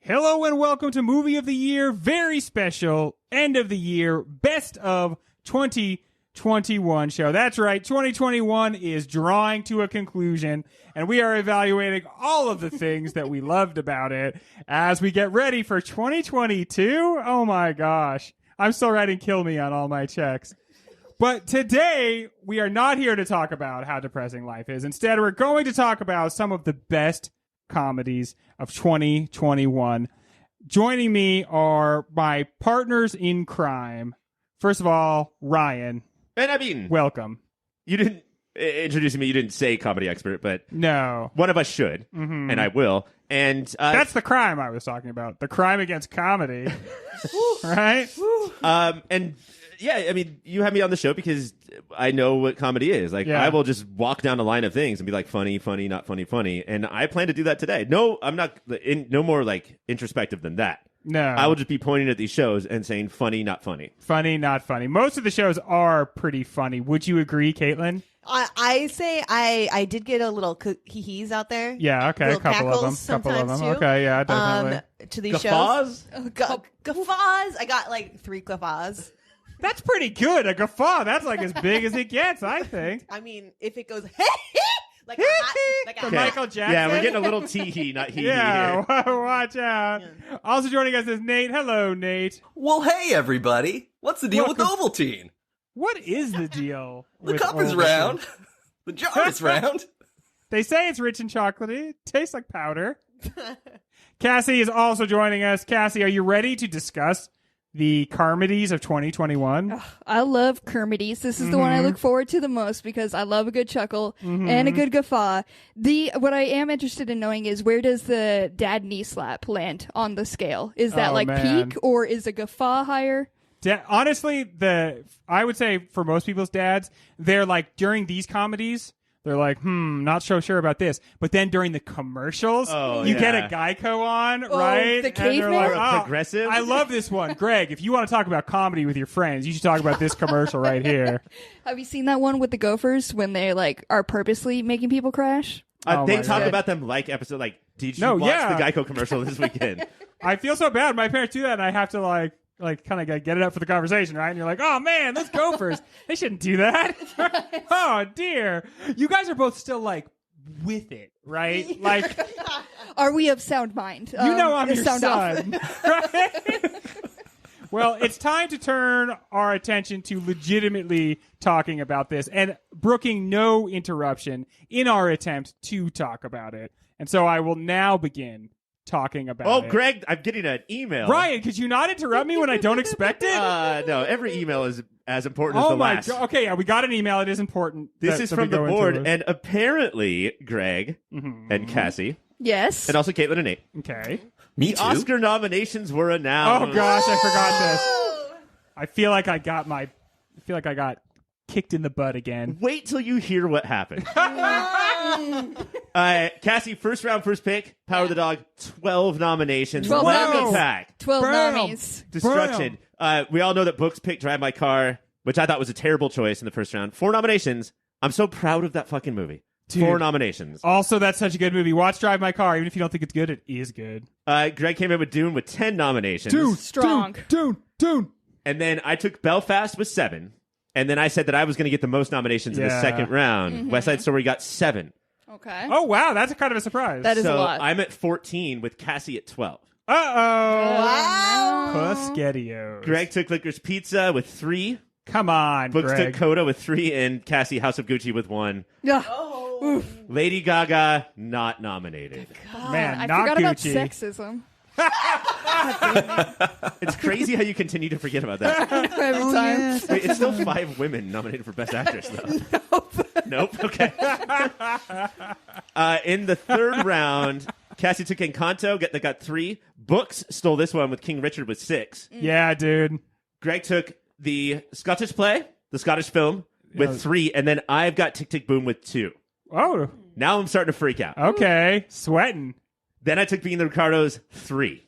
Hello and welcome to Movie of the Year, very special end of the year, best of 2021 show. That's right, 2021 is drawing to a conclusion, and we are evaluating all of the things that we loved about it as we get ready for 2022. Oh my gosh, I'm still writing kill me on all my checks. But today, we are not here to talk about how depressing life is. Instead, we're going to talk about some of the best comedies of 2021. Joining me are my partners in crime. First of all, Ryan. And I mean, welcome. You didn't introduce me. You didn't say comedy expert, but no, one of us should, and I will. And that's the crime I was talking about. The crime against comedy, right? And yeah, I mean, you have me on the show because I know what comedy is. Like, I will just walk down a line of things and be like, funny, funny, not funny, funny. And I plan to do that today. No, I'm not no more like introspective than that. No. I will just be pointing at these shows and saying funny, not funny. Funny, not funny. Most of the shows are pretty funny. Would you agree, Caitlin? I say I did get a little hee-hees out there. Yeah, okay. A couple of them. Too. Okay, yeah, definitely. To these guffaws? shows. Guffaws? I got like 3 guffaws. That's pretty good. A guffaw. That's like as big as it gets, I think. I mean, if it goes like a Michael Jackson. Yeah, we're getting a little tee-hee, not hee-hee here. Watch out. Yeah. Also joining us is Nate. Hello, Nate. Well, hey, everybody. What's the deal with Ovaltine? What is the deal? The cup is round. The jar is round. They say it's rich and chocolatey. It tastes like powder. Cassie is also joining us. Cassie, are you ready to discuss the comedies of 2021? I love comedies. This is the one I look forward to the most because I love a good chuckle and a good guffaw. What I am interested in knowing is, where does the dad knee slap land on the scale? Is that peak, or is a guffaw higher? Honestly, I would say for most people's dads, they're like, during these comedies, they're like, not so sure about this. But then during the commercials, you get a Geico on, right? The and caveman? they're like, progressive. I love this one. Greg, if you want to talk about comedy with your friends, you should talk about this commercial right here. Have you seen that one with the gophers when they are purposely making people crash? They talk about them like episode, like, did you watch the Geico commercial this weekend? I feel so bad. My parents do that, and I have to like kind of get it up for the conversation, right? And you're like, oh man, those gophers, they shouldn't do that. Oh dear. You guys are both still like with it, right? Like, are we of sound mind? You know I'm your sound son. Right? Well, it's time to turn our attention to legitimately talking about this and brooking no interruption in our attempt to talk about it. And so I will now begin talking about it. Oh, Greg, I'm getting an email. Ryan, could you not interrupt me when I don't expect it? No, every email is as important as the last. God. Okay, yeah, we got an email. It is important. This is from the board, and apparently, Greg and Cassie. Yes. And also Caitlin and Nate. Okay. Me too. The Oscar nominations were announced. Oh gosh, I forgot this. I feel like I got kicked in the butt again. Wait till you hear what happened. Cassie, first round, first pick. Power of the Dog, 12 nominations. 12 nominees. Attack. 12 Bam. nominees. Destruction. We all know that Books picked Drive My Car, which I thought was a terrible choice in the first round. 4 nominations. I'm so proud of that fucking movie. Dude. 4 nominations. Also, that's such a good movie. Watch Drive My Car. Even if you don't think it's good, it is good. Greg came in with Dune with 10 nominations. Strong. Dune. And then I took Belfast with 7. And then I said that I was going to get the most nominations in the second round. West Side Story got 7. Okay. Oh, wow. That's kind of a surprise. That is a lot. I'm at 14 with Cassie at 12. Uh-oh. Wow. Pusquetios. Greg took Licorice Pizza with 3. Come on, Books Greg. took Coda with 3. And Cassie, House of Gucci with 1. Yeah. Oh. Lady Gaga, not nominated. Man, I not forgot about Gucci. sexism. It's crazy how you continue to forget about that. Every time. Wait, it's still 5 women nominated for Best Actress, though. Nope. Okay. In the third round, Cassie took Encanto, that got 3. Books stole this one with King Richard with 6. Yeah, dude. Greg took the Scottish play, the Scottish film, with 3. And then I've got Tick, Tick, Boom with 2. Oh, Now I'm starting to freak out. okay. Sweating. Then I took Being the Ricardos, 3.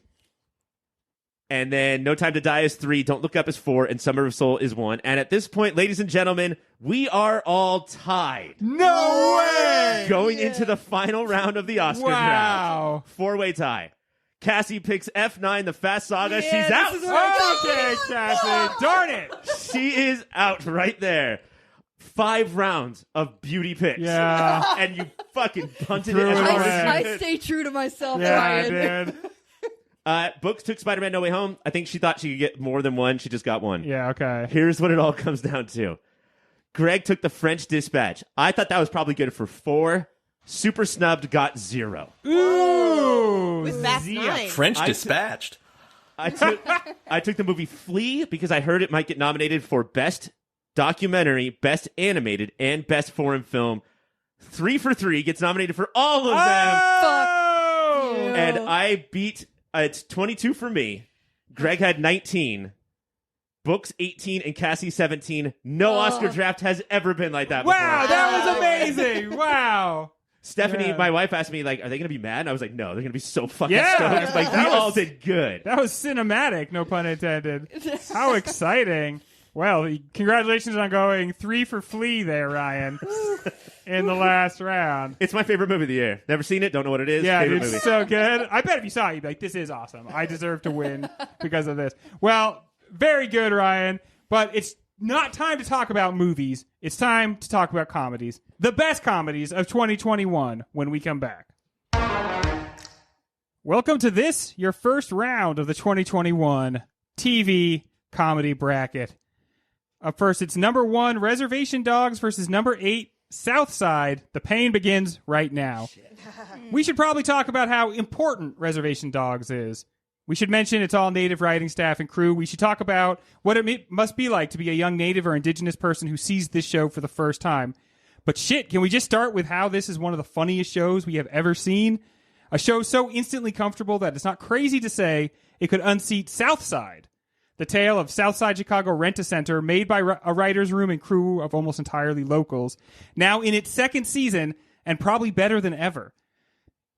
And then No Time to Die is 3, Don't Look Up is 4, and Summer of Soul is 1. And at this point, ladies and gentlemen, we are all tied. No way! Going into the final round of the Oscar Wow. draft. 4-way tie. Cassie picks F9, the Fast Saga. Yeah, She's out. this is what Okay, Cassie. Darn it. She is out right there. 5 rounds of beauty picks. Yeah. And you fucking punted Threw it as it hard away. as you I could. stay true to myself, Yeah, Ryan. dude. Books took Spider-Man No Way Home. I think she thought she could get more than one. She just got one. Yeah, okay. Here's what it all comes down to. Greg took the French Dispatch. I thought that was probably good for 4. Super snubbed, got 0. Ooh. With Fast Zia. 9. French I dispatched. I took the movie Flea because I heard it might get nominated for Best Documentary, Best Animated, and Best Foreign Film. 3 for 3 gets nominated for all of them. Oh! you. And I beat, it's 22 for me. Greg had 19. Books 18 and Cassie 17. No Oscar draft has ever been like that before. Wow, that was amazing. Wow. Stephanie, Yeah. my wife, asked me, like, are they going to be mad? And I was like, no, they're going to be so fucking Yeah. stoked. Like, we That was- all did good. That was cinematic, no pun intended. How exciting. Well, congratulations on going 3 for Flea there, Ryan, in the last round. It's my favorite movie of the year. Never seen it, don't know what it is. Yeah, favorite dude, movie. so good. I bet if you saw it, you'd be like, this is awesome. I deserve to win because of this. Well, very good, Ryan. But it's not time to talk about movies. It's time to talk about comedies. The best comedies of 2021 when we come back. Welcome to this, your first round of the 2021 TV comedy bracket. Up first, it's number 1, Reservation Dogs versus number 8, Southside. The pain begins right now. We should probably talk about how important Reservation Dogs is. We should mention it's all native writing staff and crew. We should talk about what it must be like to be a young native or indigenous person who sees this show for the first time. But shit, can we just start with how this is one of the funniest shows we have ever seen? A show so instantly comfortable that it's not crazy to say it could unseat Southside. The tale of Southside Chicago Rent-A-Center, made by a writer's room and crew of almost entirely locals, now in its 2nd season and probably better than ever.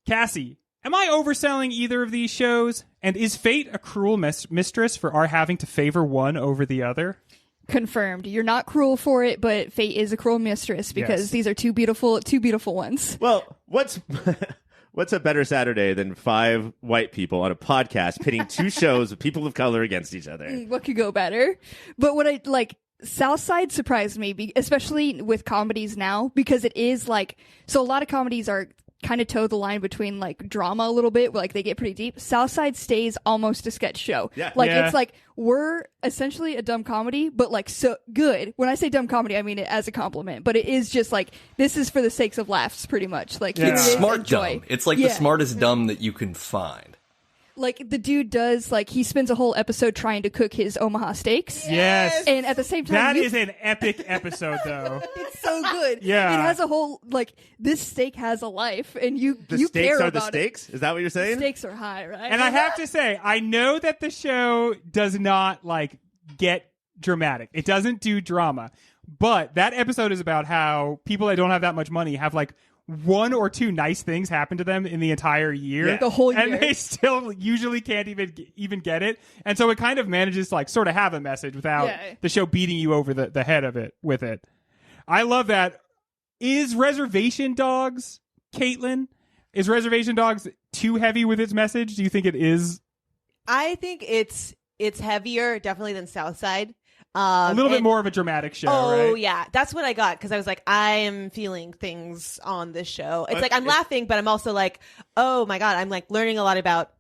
Cassie, am I overselling either of these shows? And is fate a cruel mistress for our having to favor one over the other? Confirmed. You're not cruel for it, but fate is a cruel mistress because Yes. these are two beautiful ones. Well, what's a better Saturday than 5 white people on a podcast pitting 2 shows of people of color against each other? What could go better? But what I like, Southside surprised me, especially with comedies now, because it is like, so a lot of comedies are kind of toe the line between like drama a little bit, like they get pretty deep. Southside stays almost a sketch show. Yeah. Like Yeah. it's like we're essentially a dumb comedy, but like so good. When I say dumb comedy, I mean it as a compliment, but it is just like this is for the sakes of laughs, pretty much. Like here Yeah. it It's is, smart enjoy. dumb. It's like Yeah. the smartest dumb that you can find. Like the dude does, like he spends a whole episode trying to cook his Omaha steaks. Yes. And at the same time, That you- is an epic episode, though. it's so good. Yeah. It has a whole, like, this steak has a life, and you The you stakes care are the about stakes? Is that what you're it. saying? Stakes are high, right? And I have to say, I know that the show does not, like, get dramatic. It doesn't do drama. But that episode is about how people that don't have that much money have, like, 1 or 2 nice things happen to them in the entire year. Yeah. The whole year. And they still usually can't even get it. And so it kind of manages to, like, sort of have a message without Yeah. the show beating you over the head of it with it. I love that. Is Reservation Dogs, Caitlin, is Reservation Dogs too heavy with its message? Do you think it is? I think it's heavier, definitely, than Southside. A little bit more of a dramatic show, Oh right? yeah, that's what I got because I was like, I am feeling things on this show. It's like I'm laughing, but I'm also like, oh my god, I'm like learning a lot about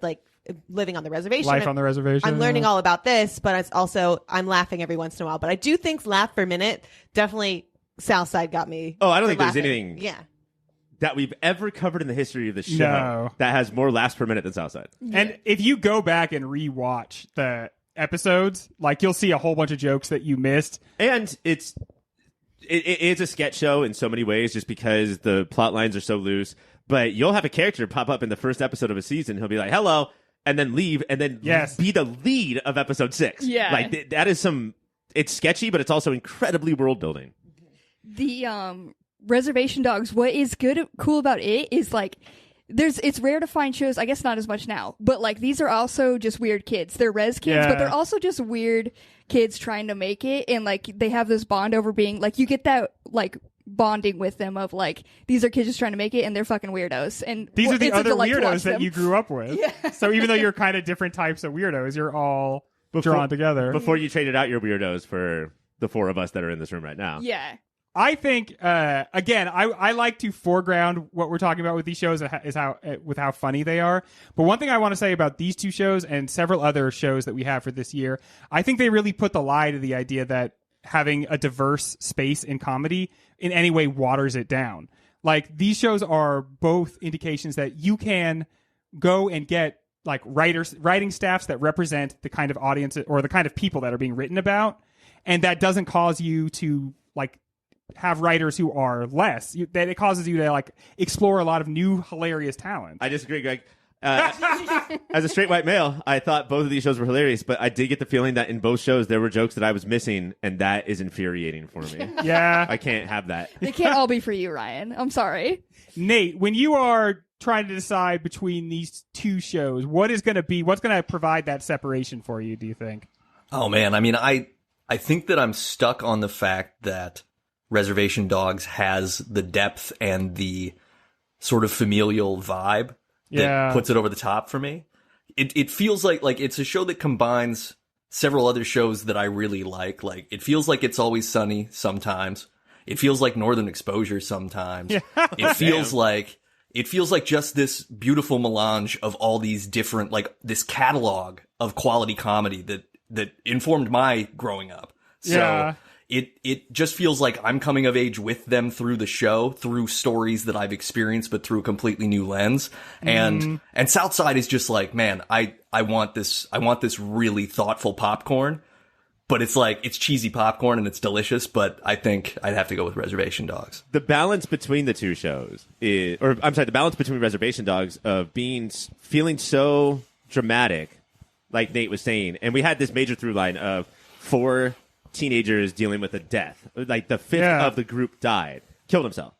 like living on the reservation, Life on the reservation. I'm learning all about this, but it's also I'm laughing every once in a while. But I do think laugh per minute definitely Southside got me. Oh, I don't for think there's laughing. anything Yeah. that we've ever covered in the history of the show No. that has more laughs per minute than Southside. And if you go back and rewatch the episodes, like you'll see a whole bunch of jokes that you missed. And it is a sketch show in so many ways just because the plot lines are so loose. But you'll have a character pop up in the first episode of a season. He'll be like, hello, and then leave, and then Yes. be the lead of episode 6. Yeah. Like, that is it's sketchy, but it's also incredibly world building. The Reservation Dogs, what is cool about it is like it's rare to find shows, I guess not as much now, but like these are also just weird kids. They're res kids, Yeah. but they're also just weird kids trying to make it, and like they have this bond over being like, you get that like bonding with them of like, these are kids just trying to make it and they're fucking weirdos. And these are the it's a other delight to watch weirdos that them. you grew up with. Yeah. So even though you're kind of different types of weirdos, you're all drawn together. Before you traded out your weirdos for the four of us that are in this room right now. Yeah. I think again, I like to foreground what we're talking about with these shows is how funny they are. But one thing I want to say about these two shows and several other shows that we have for this year, I think they really put the lie to the idea that having a diverse space in comedy in any way waters it down. Like, these shows are both indications that you can go and get like writing staffs that represent the kind of audience or the kind of people that are being written about, and that doesn't cause you to like have writers who are less. That it causes you to like explore a lot of new hilarious talent. I disagree, Greg. As a straight white male, I thought both of these shows were hilarious, but I did get the feeling that in both shows there were jokes that I was missing, and that is infuriating for me. Yeah. I can't have that. They can't all be for you, Ryan. I'm sorry. Nate, when you are trying to decide between these two shows, what's going to provide that separation for you, do you think? Oh man, I mean, I think that I'm stuck on the fact that Reservation Dogs has the depth and the sort of familial vibe that puts it over the top for me. It feels like it's a show that combines several other shows that I really like. Like, it feels like It's Always Sunny sometimes. It feels like Northern Exposure sometimes. Yeah. It feels like just this beautiful melange of all these different, like, this catalog of quality comedy that informed my growing up. So it just feels like I'm coming of age with them through the show, through stories that I've experienced, but through a completely new lens. And Southside is just like, man, I want this really thoughtful popcorn, but it's like, it's cheesy popcorn and it's delicious, but I think I'd have to go with Reservation Dogs. The balance between the two shows the balance between Reservation Dogs of feeling so dramatic, like Nate was saying, and we had this major through line of 4 teenagers dealing with a death. Like, the 5th of the group killed himself.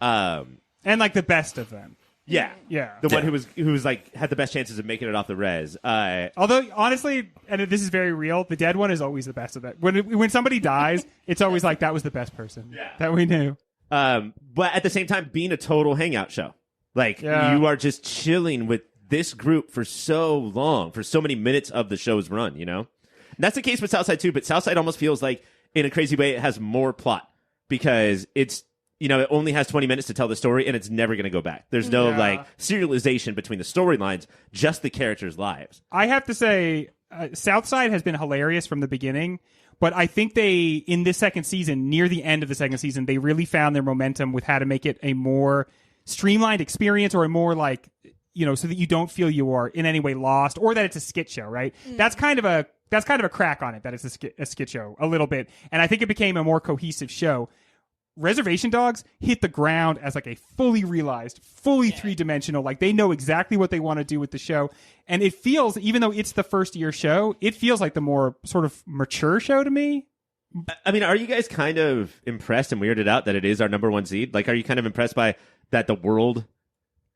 And like the best of them. Yeah. The one who was like had the best chances of making it off the res. Although honestly, and this is very real, the dead one is always the best of that. When somebody dies, it's always like that was the best person that we knew. But at the same time, being a total hangout show. Like, you are just chilling with this group for so long, for so many minutes of the show's run, you know? And that's the case with Southside too, but Southside almost feels like, in a crazy way, it has more plot because it's, you know, it only has 20 minutes to tell the story and it's never going to go back. There's no like serialization between the storylines, just the characters' lives. I have to say, Southside has been hilarious from the beginning, but I think in this second season, near the end of the second season, they really found their momentum with how to make it a more streamlined experience, or a more like, you know, so that you don't feel you are in any way lost, or that it's a skit show, right? That's kind of a crack on it, that it's a skit show a little bit. And I think it became a more cohesive show. Reservation Dogs hit the ground as like a fully realized, fully three-dimensional, like they know exactly what they want to do with the show. And it feels, even though it's the first year show, it feels like the more sort of mature show to me. I mean, are you guys kind of impressed and weirded out that it is our number 1 seed? Like, are you kind of impressed by that the world...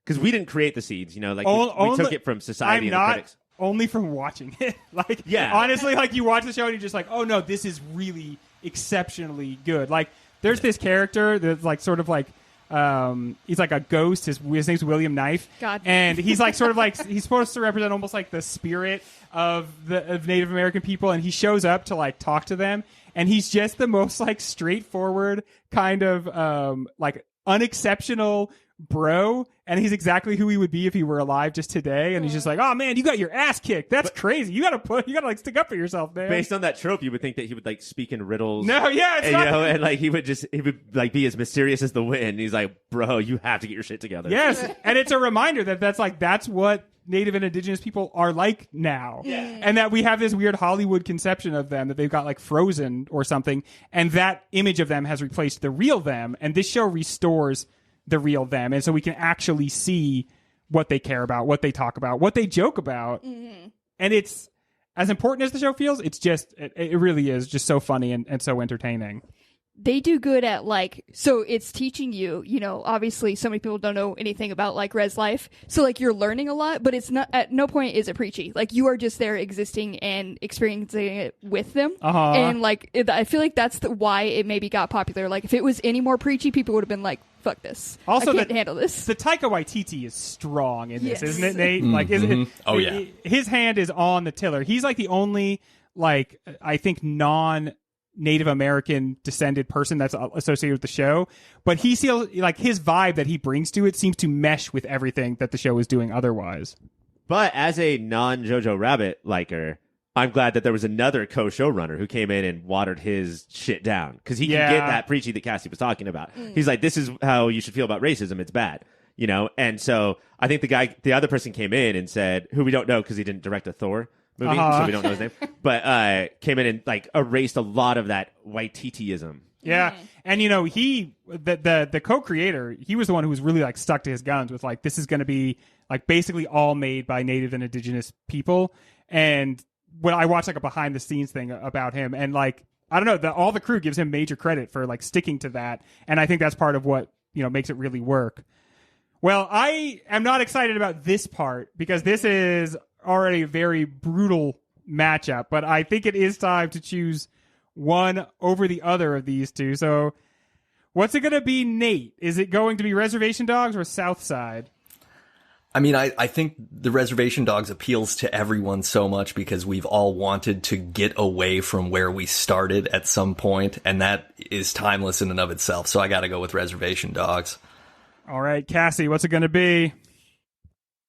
Because we didn't create the seeds, you know, like we took it from society and the critics. Only from watching it. Like, yeah. Honestly, like, you watch the show and you're just like, oh no, this is really exceptionally good. Like, there's this character that's like sort of like he's like a ghost. His name's William Knife. God. And he's like sort of like, he's supposed to represent almost like the spirit of Native American people, and he shows up to like talk to them, and he's just the most like straightforward kind of like unexceptional bro, and he's exactly who he would be if he were alive just today. And he's just like, oh man, you got your ass kicked. That's crazy. You gotta like stick up for yourself, man. Based on that trope, you would think that he would like speak in riddles. No, yeah, it's and, not. You know, and like he would like be as mysterious as the wind. He's like, bro, you have to get your shit together. Yes, and it's a reminder that that's what Native and Indigenous people are like now. Yeah. And that we have this weird Hollywood conception of them that they've got like frozen or something, and that image of them has replaced the real them, and this show restores the real them, and so we can actually see what they care about, what they talk about, what they joke about. And it's, as important as the show feels, it's just it really is just so funny and so entertaining. they do good at like, so it's teaching you, you know, obviously so many people don't know anything about like res life. So like you're learning a lot, but it's not, at no point is it preachy. Like you are just there existing and experiencing it with them. And like, I feel like that's why it maybe got popular. Like if it was any more preachy, people would have been like, fuck this. Also, I can't handle this. The Taika Waititi is strong in this, Yes. isn't it, Nate? Mm-hmm. Like, is it, Oh, yeah. His hand is on the tiller. He's like the only, like, I think non-Native American descended person that's associated with the show. But he feels like his vibe that he brings to it seems to mesh with everything that the show is doing otherwise. But as a non-Jojo Rabbit liker, I'm glad that there was another co-showrunner who came in and watered his shit down, because he can get that preachy that Cassie was talking about. He's like, this is how you should feel about racism. It's bad, you know? And so I think the other person came in and said, who we don't know because he didn't direct a Thor movie, so we don't know his name, but came in and like erased a lot of that Waititiism. Yeah. And, you know, the co-creator, he was the one who was really like stuck to his guns with like, this is going to be like basically all made by Native and Indigenous people. And when I watched like a behind the scenes thing about him, and like, I don't know, all the crew gives him major credit for like sticking to that. And I think that's part of what, you know, makes it really work. Well, I am not excited about this part because this is already a very brutal matchup, but I think it is time to choose one over the other of these two. So what's it going to be, Nate? Is it going to be Reservation Dogs or South Side? I mean, I think the Reservation Dogs appeals to everyone so much because we've all wanted to get away from where we started at some point, and that is timeless in and of itself. So I got to go with Reservation Dogs. All right, Cassie, what's it going to be?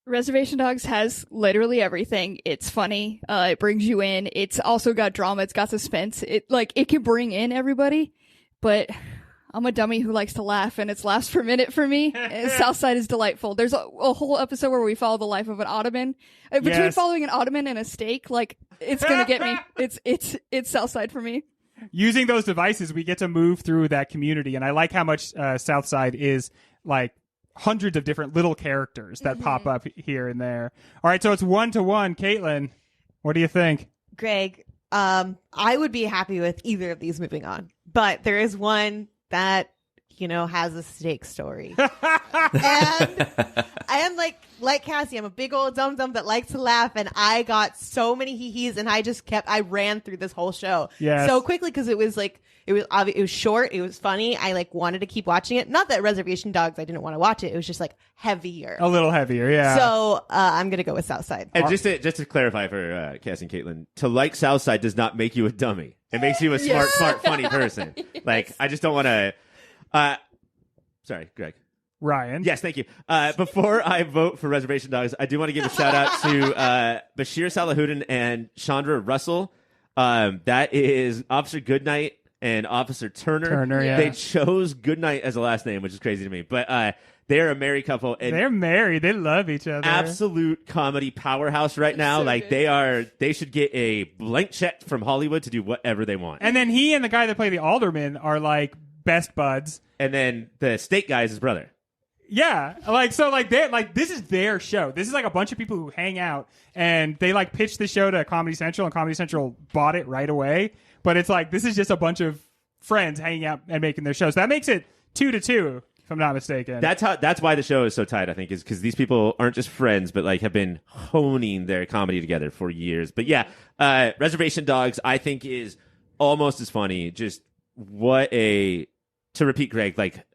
Reservation Dogs has literally everything. It's funny. It brings you in. It's also got drama. It's got suspense. It can bring in everybody, but I'm a dummy who likes to laugh, and it's laughs per minute for me. Southside is delightful. There's a whole episode where we follow the life of an Ottoman. Between following an Ottoman and a steak, like, it's gonna get me. It's Southside for me. Using those devices, we get to move through that community, and I like how much Southside is like hundreds of different little characters that pop up here and there. All right, so it's 1-1. Caitlin, what do you think? Greg, I would be happy with either of these moving on, but there is one that, you know, has a steak story. And I am like Cassie, I'm a big old dum-dum that likes to laugh, and I got so many hee-hees, and I ran through this whole show so quickly because it was short, it was funny. I like wanted to keep watching it. Not that Reservation Dogs, I didn't want to watch it. It was just like heavier. A little heavier, yeah. So I'm going to go with Southside. And just to clarify for Cassie and Caitlin, to like Southside does not make you a dummy. It makes you a smart, funny person. Yes. Like, I just don't want to... sorry, Greg. Ryan. Yes, thank you. Before I vote for Reservation Dogs, I do want to give a shout out to Bashir Salahuddin and Chandra Russell. That is Officer Goodnight and Officer Turner. Yeah. They chose Goodnight as a last name, which is crazy to me. But they're a married couple. And they're married. They love each other. Absolute comedy powerhouse right now. So like good. they should get a blank check from Hollywood to do whatever they want. And then he and the guy that play the alderman are like best buds. And then the state guy is his brother. Yeah, this is their show. This is like a bunch of people who hang out, and they like pitched the show to Comedy Central, and Comedy Central bought it right away. But it's like, this is just a bunch of friends hanging out and making their shows. So that makes it 2-2, if I'm not mistaken. That's why the show is so tight, I think, is because these people aren't just friends, but like have been honing their comedy together for years. But yeah, Reservation Dogs, I think, is almost as funny. Just to repeat, Greg, like,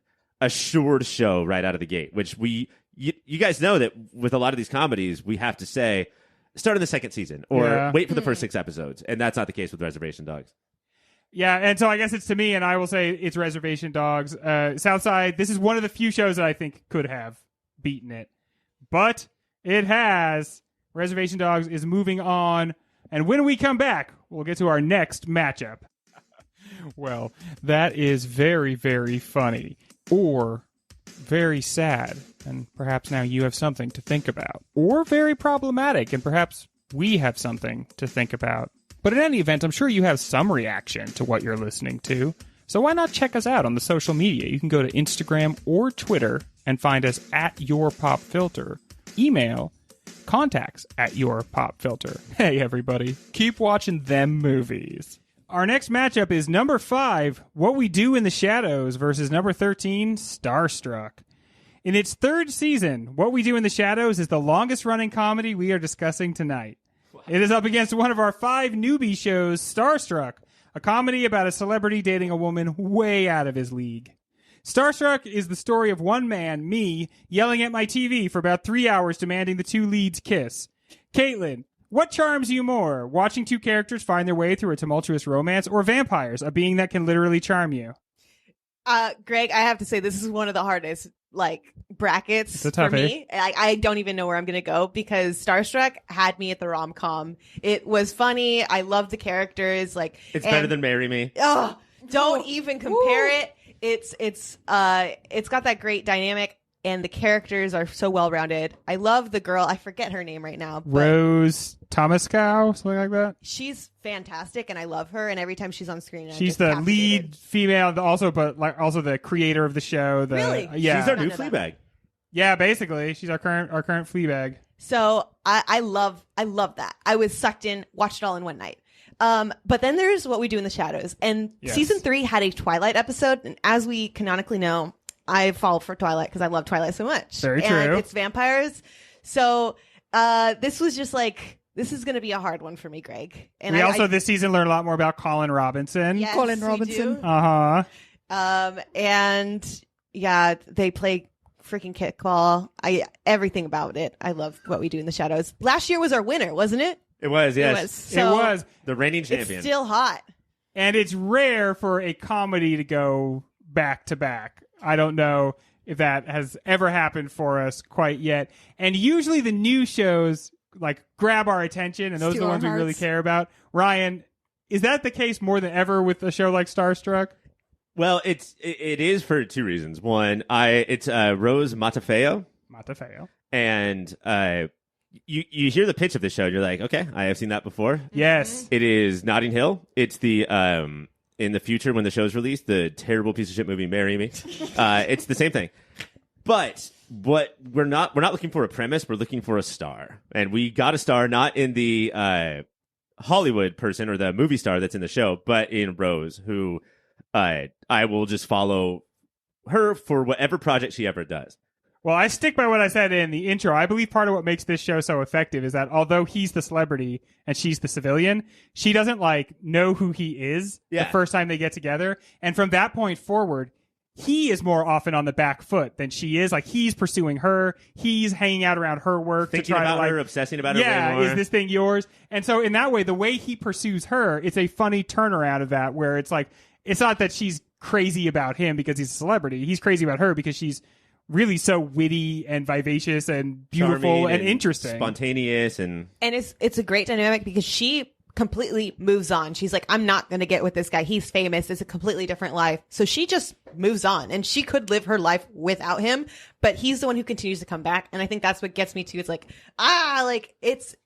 assured show right out of the gate, which you guys know that with a lot of these comedies, we have to say start in the second season or wait for the first 6 episodes. And that's not the case with Reservation Dogs. Yeah, and so I guess it's to me, and I will say it's Reservation Dogs. Southside, this is one of the few shows that I think could have beaten it. But it has. Reservation Dogs is moving on. And when we come back, we'll get to our next matchup. Well, that is very, very funny. Or very sad, and perhaps now you have something to think about. Or very problematic, and perhaps we have something to think about. But in any event, I'm sure you have some reaction to what you're listening to. So why not check us out on the social media? You can go to Instagram or Twitter and find us at YourPopFilter. Email contacts@YourPopFilter. Hey, everybody, keep watching them movies. Our next matchup is number 5, What We Do in the Shadows versus number 13, Starstruck. In its third season, What We Do in the Shadows is the longest-running comedy we are discussing tonight. It is up against one of our 5 newbie shows, Starstruck, a comedy about a celebrity dating a woman way out of his league. Starstruck is the story of one man, me, yelling at my TV for about 3 hours demanding the 2 leads kiss. Caitlin, what charms you more, watching 2 characters find their way through a tumultuous romance, or vampires, a being that can literally charm you? Greg, I have to say this is one of the hardest brackets for toughie. me. I don't even know where I'm going to go because Starstruck had me at the rom-com. It was funny. I loved the characters. It's better than Marry Me. Oh, don't even compare it. It's got that great dynamic. And the characters are so well-rounded. I love the girl. I forget her name right now. But Rose Thomascow, something like that. she's fantastic, and I love her. And every time she's on screen, I'm She's just the captivated. lead female, also the creator of the show. Really? Yeah, She's our new None of that. Fleabag. yeah. Basically, she's our current Fleabag. So I love that. I was sucked in, watched it all in one night. But then there's What We Do in the Shadows, and Yes. season 3 had a Twilight episode, and as we canonically know, I fall for Twilight because I love Twilight so much. Very and true. It's vampires, so this was just this is going to be a hard one for me, Greg. And We I also this season learned a lot more about Colin Robinson. yes, Colin we Robinson. do. And yeah, they play freaking kickball. Everything about it. I love What We Do in the Shadows. Last year was our winner, wasn't it? It was, yes. It was. So It was, The reigning champion. It's still hot. and it's rare for a comedy to go back to back. I don't know if that has ever happened for us quite yet. And usually the new shows grab our attention, and those Steal are the our ones we really hearts. care about. Ryan, is that the case more than ever with a show like Starstruck? Well, it is for 2 reasons. One, it's Rose Matafeo, Matafeo. and you hear the pitch of the show, and you're like, okay, I have seen that before. Yes. It is Notting Hill. It's the in the future when the show's released, the terrible piece of shit movie Marry Me. It's the same thing. But what we're not looking for a premise, we're looking for a star. And we got a star not in the Hollywood person or the movie star that's in the show, but in Rose, who I will just follow her for whatever project she ever does. Well, I stick by what I said in the intro. I believe part of what makes this show so effective is that although he's the celebrity and she's the civilian, she doesn't know who he is the first time they get together. And from that point forward, he is more often on the back foot than she is. He's pursuing her. He's hanging out around her work. Thinking to try about to, her, obsessing about her way yeah, more. is this thing yours? And so in that way, the way he pursues her, it's a funny turnaround of that where it's it's not that she's crazy about him because he's a celebrity. He's crazy about her because she's really so witty and vivacious and beautiful Charming and interesting. Spontaneous and it's a great dynamic because she completely moves on. She's like, I'm not going to get with this guy. He's famous. It's a completely different life. So she just moves on, and she could live her life without him, but he's the one who continues to come back. And I think that's what gets me too. It's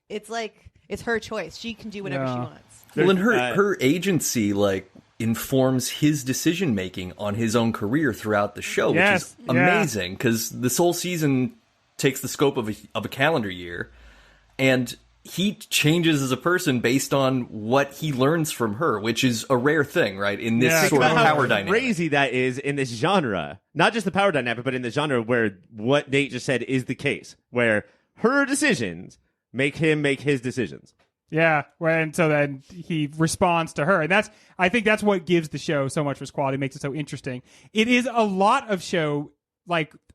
it's her choice. She can do whatever she wants. Well, and her agency informs his decision making on his own career throughout the show, which is amazing because this whole season takes the scope of a calendar year, and he changes as a person based on what he learns from her, which is a rare thing, right? In this sort of power dynamic. Crazy that is in this genre, not just the power dynamic, but in the genre where what Nate just said is the case, where her decisions make him make his decisions. Yeah, and so then he responds to her, and I think that's what gives the show so much for its quality, makes it so interesting. It is a lot of show,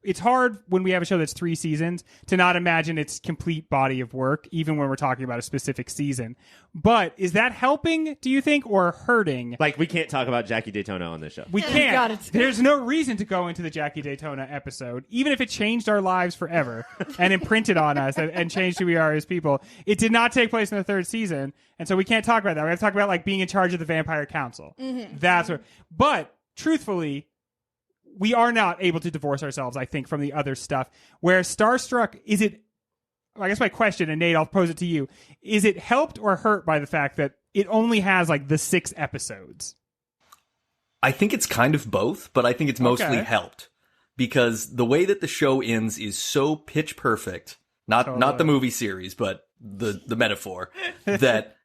it's hard when we have a show that's 3 seasons to not imagine its complete body of work, even when we're talking about a specific season. But is that helping, do you think, or hurting? We can't talk about Jackie Daytona on this show. We can't. There's no reason to go into the Jackie Daytona episode, even if it changed our lives forever and imprinted on us and changed who we are as people. It did not take place in the 3rd season, and so we can't talk about that. We have to talk about being in charge of the Vampire Council. Mm-hmm. That's what. But truthfully, we are not able to divorce ourselves, I think, from the other stuff. Where Starstruck, is it, I guess my question, and Nate, I'll pose it to you, is it helped or hurt by the fact that it only has the 6 episodes? I think it's kind of both, but I think it's mostly helped because the way that the show ends is so pitch perfect, not the movie series, but the metaphor, that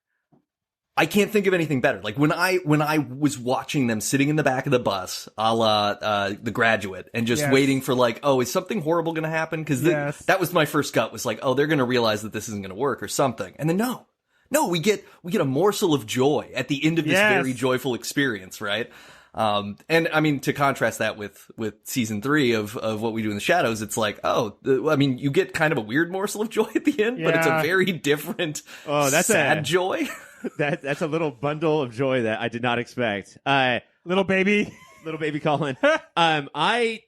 I can't think of anything better. Like when I was watching them sitting in the back of the bus, a la The Graduate, and just waiting for like, oh, is something horrible going to happen? Because that was my first gut, was like, oh, they're going to realize that this isn't going to work or something. And then no, we get a morsel of joy at the end of this very joyful experience, right? And I mean, to contrast that with season 3 of What We Do in the Shadows, it's like, you get kind of a weird morsel of joy at the end, but it's a very different, sad joy. That's a little bundle of joy that I did not expect. Little baby Colin. I've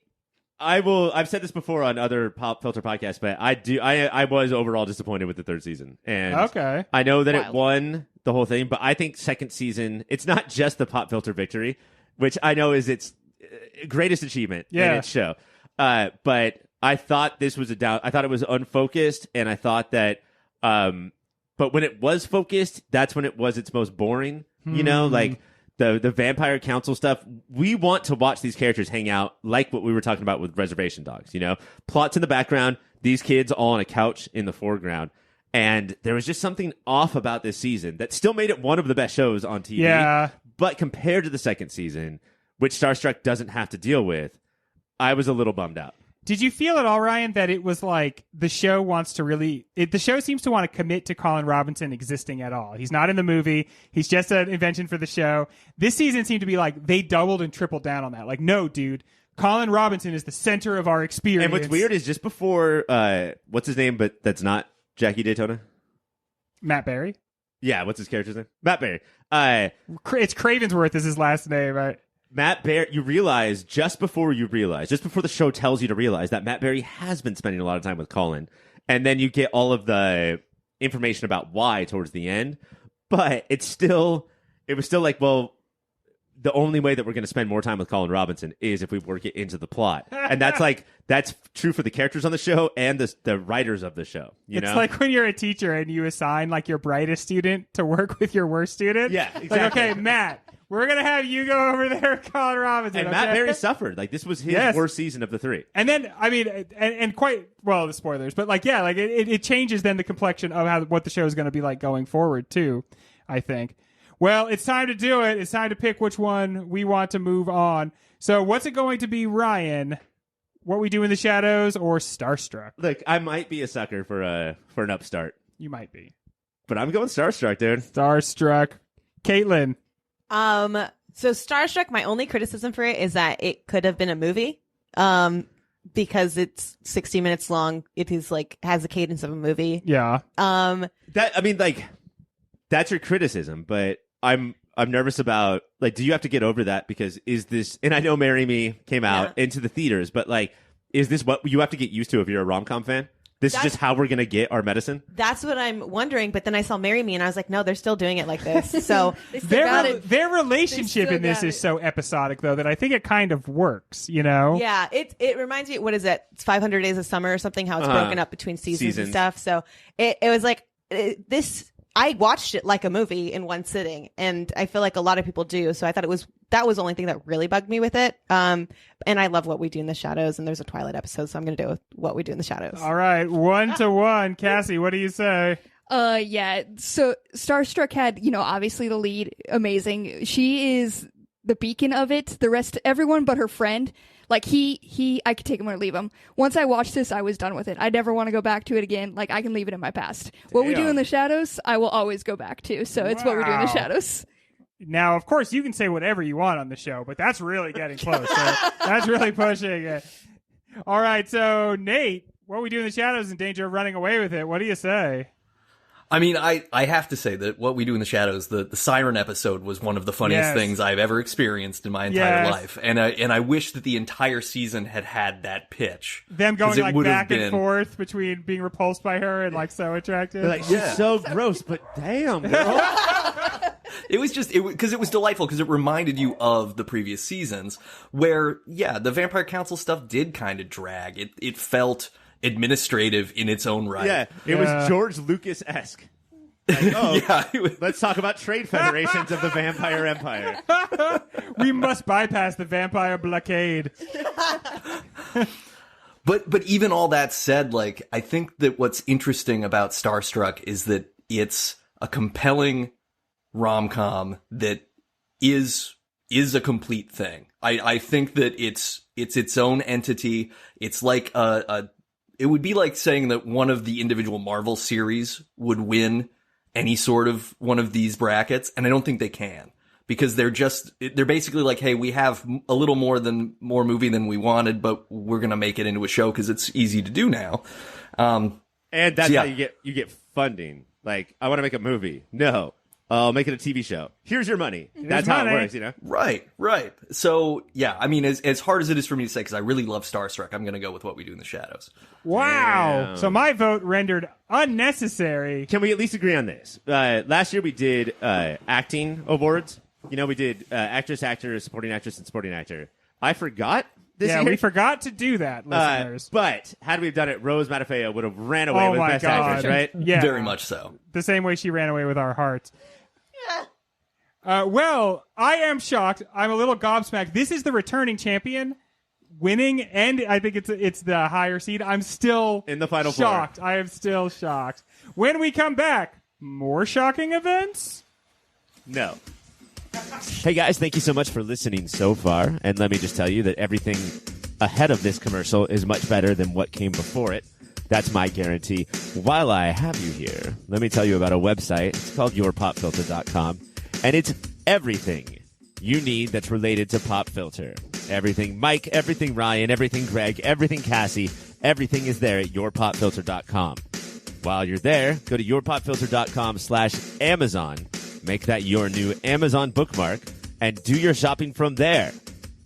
said this before on other Pop Filter podcasts, but I was overall disappointed with the 3rd season. And I know that it won the whole thing, but I think 2nd season, it's not just the Pop Filter victory, which I know is its greatest achievement in its show. But I thought this was I thought it was unfocused, and I thought that, but when it was focused, that's when it was its most boring. You know, like the Vampire Council stuff. We want to watch these characters hang out, like what we were talking about with Reservation Dogs. You know, plots in the background, these kids all on a couch in the foreground. And there was just something off about this season that still made it one of the best shows on TV. Yeah. But compared to the 2nd season, which Starstruck doesn't have to deal with, I was a little bummed out. Did you feel at all, Ryan, that it was like the show wants to the show seems to want to commit to Colin Robinson existing at all? He's not in the movie. He's just an invention for the show. This season seemed to be like they doubled and tripled down on that. Like, no, dude, Colin Robinson is the center of our experience. And what's weird is just before, what's his name, but that's not Jackie Daytona? Matt Berry? Yeah, what's his character's name? Matt Berry. It's Cravensworth is his last name, right? Matt Berry, just before the show tells you to realize that Matt Berry has been spending a lot of time with Colin. And then you get all of the information about why towards the end. But it was still like, well, the only way that we're going to spend more time with Colin Robinson is if we work it into the plot. And that's true for the characters on the show and the writers of the show. It's like when you're a teacher and you assign like your brightest student to work with your worst student. Yeah, exactly. Like, okay, Matt, we're going to have you go over there with Colin Robinson. And Matt Berry suffered. Like, this was his worst season of the 3. And then, I mean, and quite, well, the spoilers, but like, it changes then the complexion of what the show is going to be like going forward, too, I think. Well, it's time to do it. It's time to pick which one we want to move on. So what's it going to be, Ryan? What We Do in the Shadows or Starstruck? Look, I might be a sucker for an upstart. You might be. But I'm going Starstruck, dude. Starstruck. Caitlin. So Starstruck, my only criticism for it is that it could have been a movie. Because it's 60 minutes long. It is like has the cadence of a movie. Yeah. That's your criticism, but I'm nervous about, like, do you have to get over that? Because is this, and I know Marry Me came out into the theaters, but like, is this what you have to get used to if you're a rom-com fan? This is just how we're going to get our medicine? That's what I'm wondering, but then I saw Marry Me and I was like, no, they're still doing it like this. So their relationship in this is so episodic, though, that I think it kind of works, you know? Yeah, it reminds me, what is it? It's 500 Days of Summer or something, how it's broken up between seasons and stuff. So it was like, I watched it like a movie in one sitting, and I feel like a lot of people do. So I thought that was the only thing that really bugged me with it. And I love What We Do in the Shadows, and there's a Twilight episode, so I'm going to do What We Do in the Shadows. All right, 1-1. Cassie, what do you say? Yeah. So Starstruck had, obviously the lead, amazing. She is the beacon of it. The rest, everyone but her friend. Like I could take him or leave him. Once I watched this, I was done with it. I never want to go back to it again. Like, I can leave it in my past. What We Do in the Shadows, I will always go back to. So it's What We Do in the Shadows. Now, of course, you can say whatever you want on the show, but that's really getting close. So that's really pushing it. All right, so Nate, What We Do in the Shadows is in danger of running away with it. What do you say? I mean, I have to say that What We Do in the Shadows, the Siren episode was one of the funniest things I've ever experienced in my entire life. And I wish that the entire season had that pitch. Them going like back and forth between being repulsed by her and like so attractive. Like, she's so gross, but damn, girl. It was just, because it was delightful, because it reminded you of the previous seasons where, the Vampire Council stuff did kind of drag. It felt administrative in its own right. Yeah, it was George Lucas-esque. Like, let's talk about trade federations of the Vampire Empire. We must bypass the vampire blockade. But even all that said, like, I think that what's interesting about Starstruck is that it's a compelling rom-com that is a complete thing. I think that it's its own entity. It's like it would be like saying that one of the individual Marvel series would win any sort of one of these brackets, and I don't think they can. Because they're basically like, hey, we have a little more movie than we wanted, but we're gonna make it into a show because it's easy to do now. And that's how you get funding. Like, I want to make a movie. No, I'll make it a TV show. Here's your money. That's how it works, you know? Right. So yeah, I mean, as hard as it is for me to say, because I really love Starstruck, I'm gonna go with What We Do in the Shadows. Wow. Damn. So my vote rendered unnecessary. Can we at least agree on this? Last year we did acting awards. You know, we did actress, actor, supporting actress, and supporting actor. I forgot this year. Yeah, we forgot to do that, listeners. But had we done it, Rose Matafeo would have ran away with Best Actress, right? Yeah. Very much so. The same way she ran away with our hearts. Well, I am shocked. I'm a little gobsmacked. This is the returning champion winning, and I think it's the higher seed. I'm still in the final shocked. four. I am still shocked. When we come back, more shocking events? No. Hey guys, thank you so much for listening so far. And let me just tell you that everything ahead of this commercial is much better than what came before it. That's my guarantee. While I have you here, let me tell you about a website. It's called yourpopfilter.com. And it's everything you need that's related to Pop Filter. Everything Mike, everything Ryan, everything Greg, everything Cassie, everything is there at yourpopfilter.com. While you're there, go to yourpopfilter.com/Amazon. Make that your new Amazon bookmark and do your shopping from there.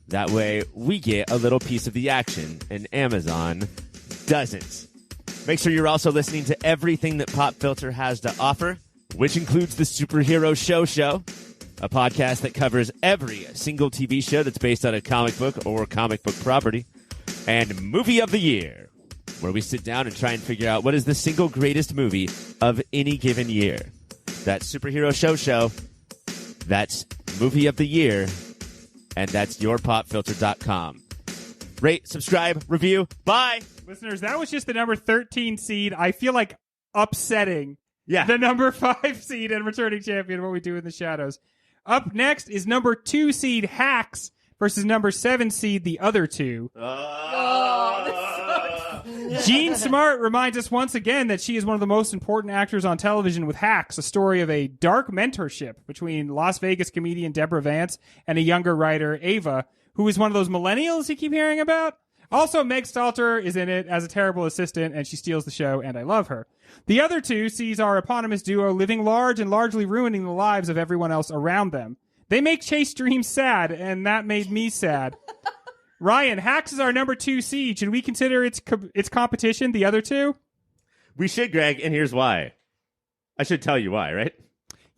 That way, we get a little piece of the action and Amazon doesn't. Make sure you're also listening to everything that Pop Filter has to offer, which includes the Superhero Show, a podcast that covers every single TV show that's based on a comic book or comic book property, and Movie of the Year, where we sit down and try and figure out what is the single greatest movie of any given year. That's Superhero Show. That's Movie of the Year. And that's yourpopfilter.com. Rate, subscribe, review. Bye. Listeners, that was just the number 13 seed. I feel like upsetting Yeah. the number 5 seed and returning champion, What We Do in the Shadows. Up next is number 2 seed Hacks versus number 7 seed The Other Two. Jean Smart reminds us once again that she is one of the most important actors on television with Hacks, a story of a dark mentorship between Las Vegas comedian Deborah Vance and a younger writer, Ava, who is one of those millennials you keep hearing about. Also, Meg Stalter is in it as a terrible assistant, and she steals the show, and I love her. The Other Two sees our eponymous duo living large and largely ruining the lives of everyone else around them. They make Chase dreams sad, and that made me sad. Ryan, Hacks is our number 2 seed. Should we consider its competition, The Other Two? We should, Greg, and here's why. I should tell you why, right?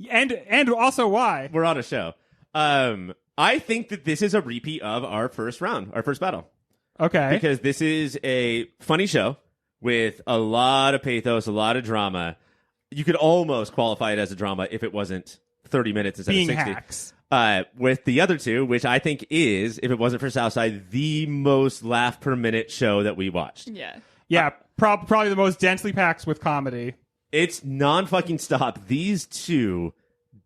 And also why? We're on a show. I think that this is a repeat of our first round, our first battle. Okay. Because this is a funny show with a lot of pathos, a lot of drama. You could almost qualify it as a drama if it wasn't 30 minutes instead Being of 60. Hacks. With The Other Two, which I think is, if it wasn't for Southside, the most laugh per minute show that we watched. Yeah. Yeah, probably the most densely packed with comedy. It's non-fucking stop. These two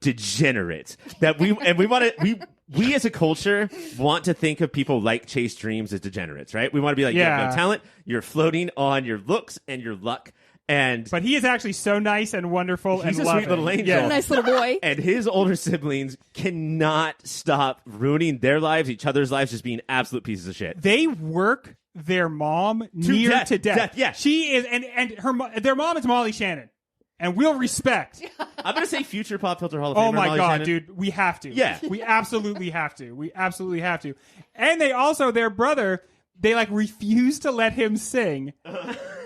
degenerates that we want to we as a culture want to think of people like Chase Dreams as degenerates, right? We want to be like, you have no talent, you're floating on your looks and your luck. But he is actually so nice and wonderful and he's a loving. sweet little angel. Yeah. Nice little boy. And his older siblings cannot stop ruining their lives, each other's lives, just being absolute pieces of shit. They work their mom near to death. Yeah. She is, and their mom is Molly Shannon. And we'll respect. I'm going to say future Pop Filter Hall of Famer. Oh my Molly God, Shannon. dude. We have to. Yeah. We absolutely have to. We absolutely have to. And they also, their brother, they refuse to let him sing.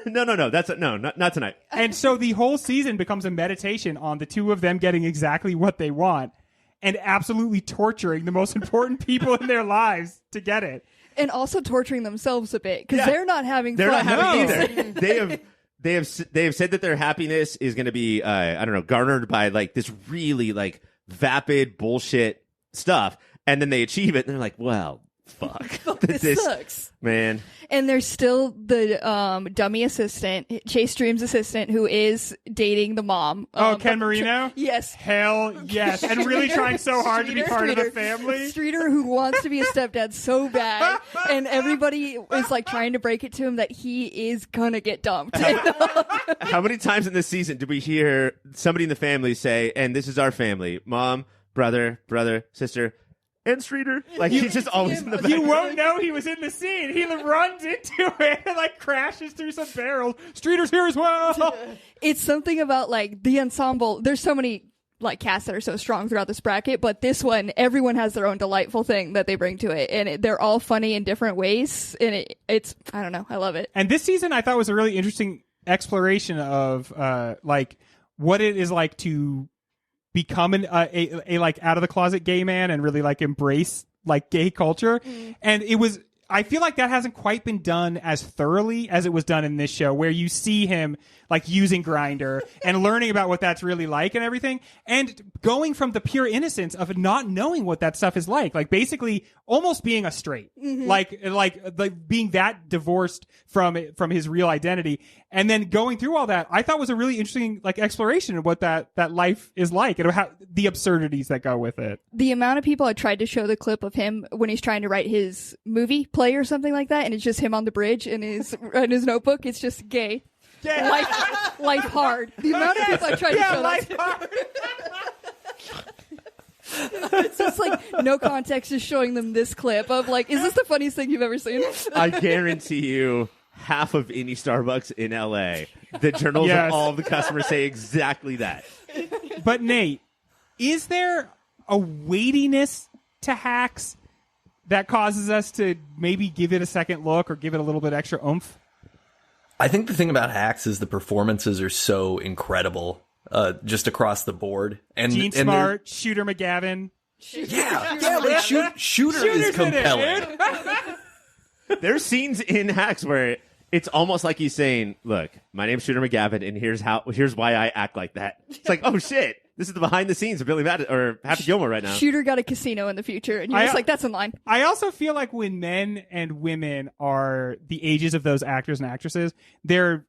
No. Not tonight. And so the whole season becomes a meditation on the two of them getting exactly what they want and absolutely torturing the most important people in their lives to get it. And also torturing themselves a bit because they're not having They're fun. not having either. They have said that their happiness is going to be garnered by this really vapid bullshit stuff, and then they achieve it, and they're like, well, fuck. This sucks. Man. And there's still the dummy assistant, Chase Dream's assistant, who is dating the mom. Ken Marino? Yes. Hell yes. And really trying so hard to be part of the family. Streeter, who wants to be a stepdad so bad. And everybody is like trying to break it to him that he is gonna get dumped. How many times in this season did we hear somebody in the family say, and this is our family, mom, brother, sister, and Streeter? Like, he's just always in the background. You won't know he was in the scene. He runs into it and like crashes through some barrels. Streeter's here as well. It's something about like the ensemble. There's so many like casts that are so strong throughout this bracket, but this one, everyone has their own delightful thing that they bring to it, and they're all funny in different ways. And it's I don't know, I love it. And this season, I thought was a really interesting exploration of like what it is like to become a like out of the closet gay man and really like embrace like gay culture. And I feel like that hasn't quite been done as thoroughly as it was done in this show, where you see him like using Grindr and learning about what that's really like and everything, and going from the pure innocence of not knowing what that stuff is like basically almost being a straight, like being that divorced from his real identity, and then going through all that. I thought was a really interesting like exploration of what that life is like and how the absurdities that go with it. The amount of people I tried to show the clip of him when he's trying to write his movie play or something like that, and it's just him on the bridge in his notebook. It's just gay. Yeah. Life hard. The amount of people I tried to show life that hard. it's just like no context, just showing them this clip of like, is this the funniest thing you've ever seen? I guarantee you, half of any Starbucks in LA, the journals of all of the customers say exactly that. But Nate, is there a weightiness to Hacks that causes us to maybe give it a second look or give it a little bit extra oomph? I think the thing about Hacks is the performances are so incredible, just across the board. And Gene Smart, Shooter McGavin. Shooter is compelling. There's scenes in Hacks where it's almost like he's saying, "Look, my name's Shooter McGavin, and here's why I act like that." It's like, oh shit, this is the behind the scenes of Billy Madison or Happy Gilmore right now. Shooter got a casino in the future, and you're just like, that's in line. I also feel like when men and women are the ages of those actors and actresses, their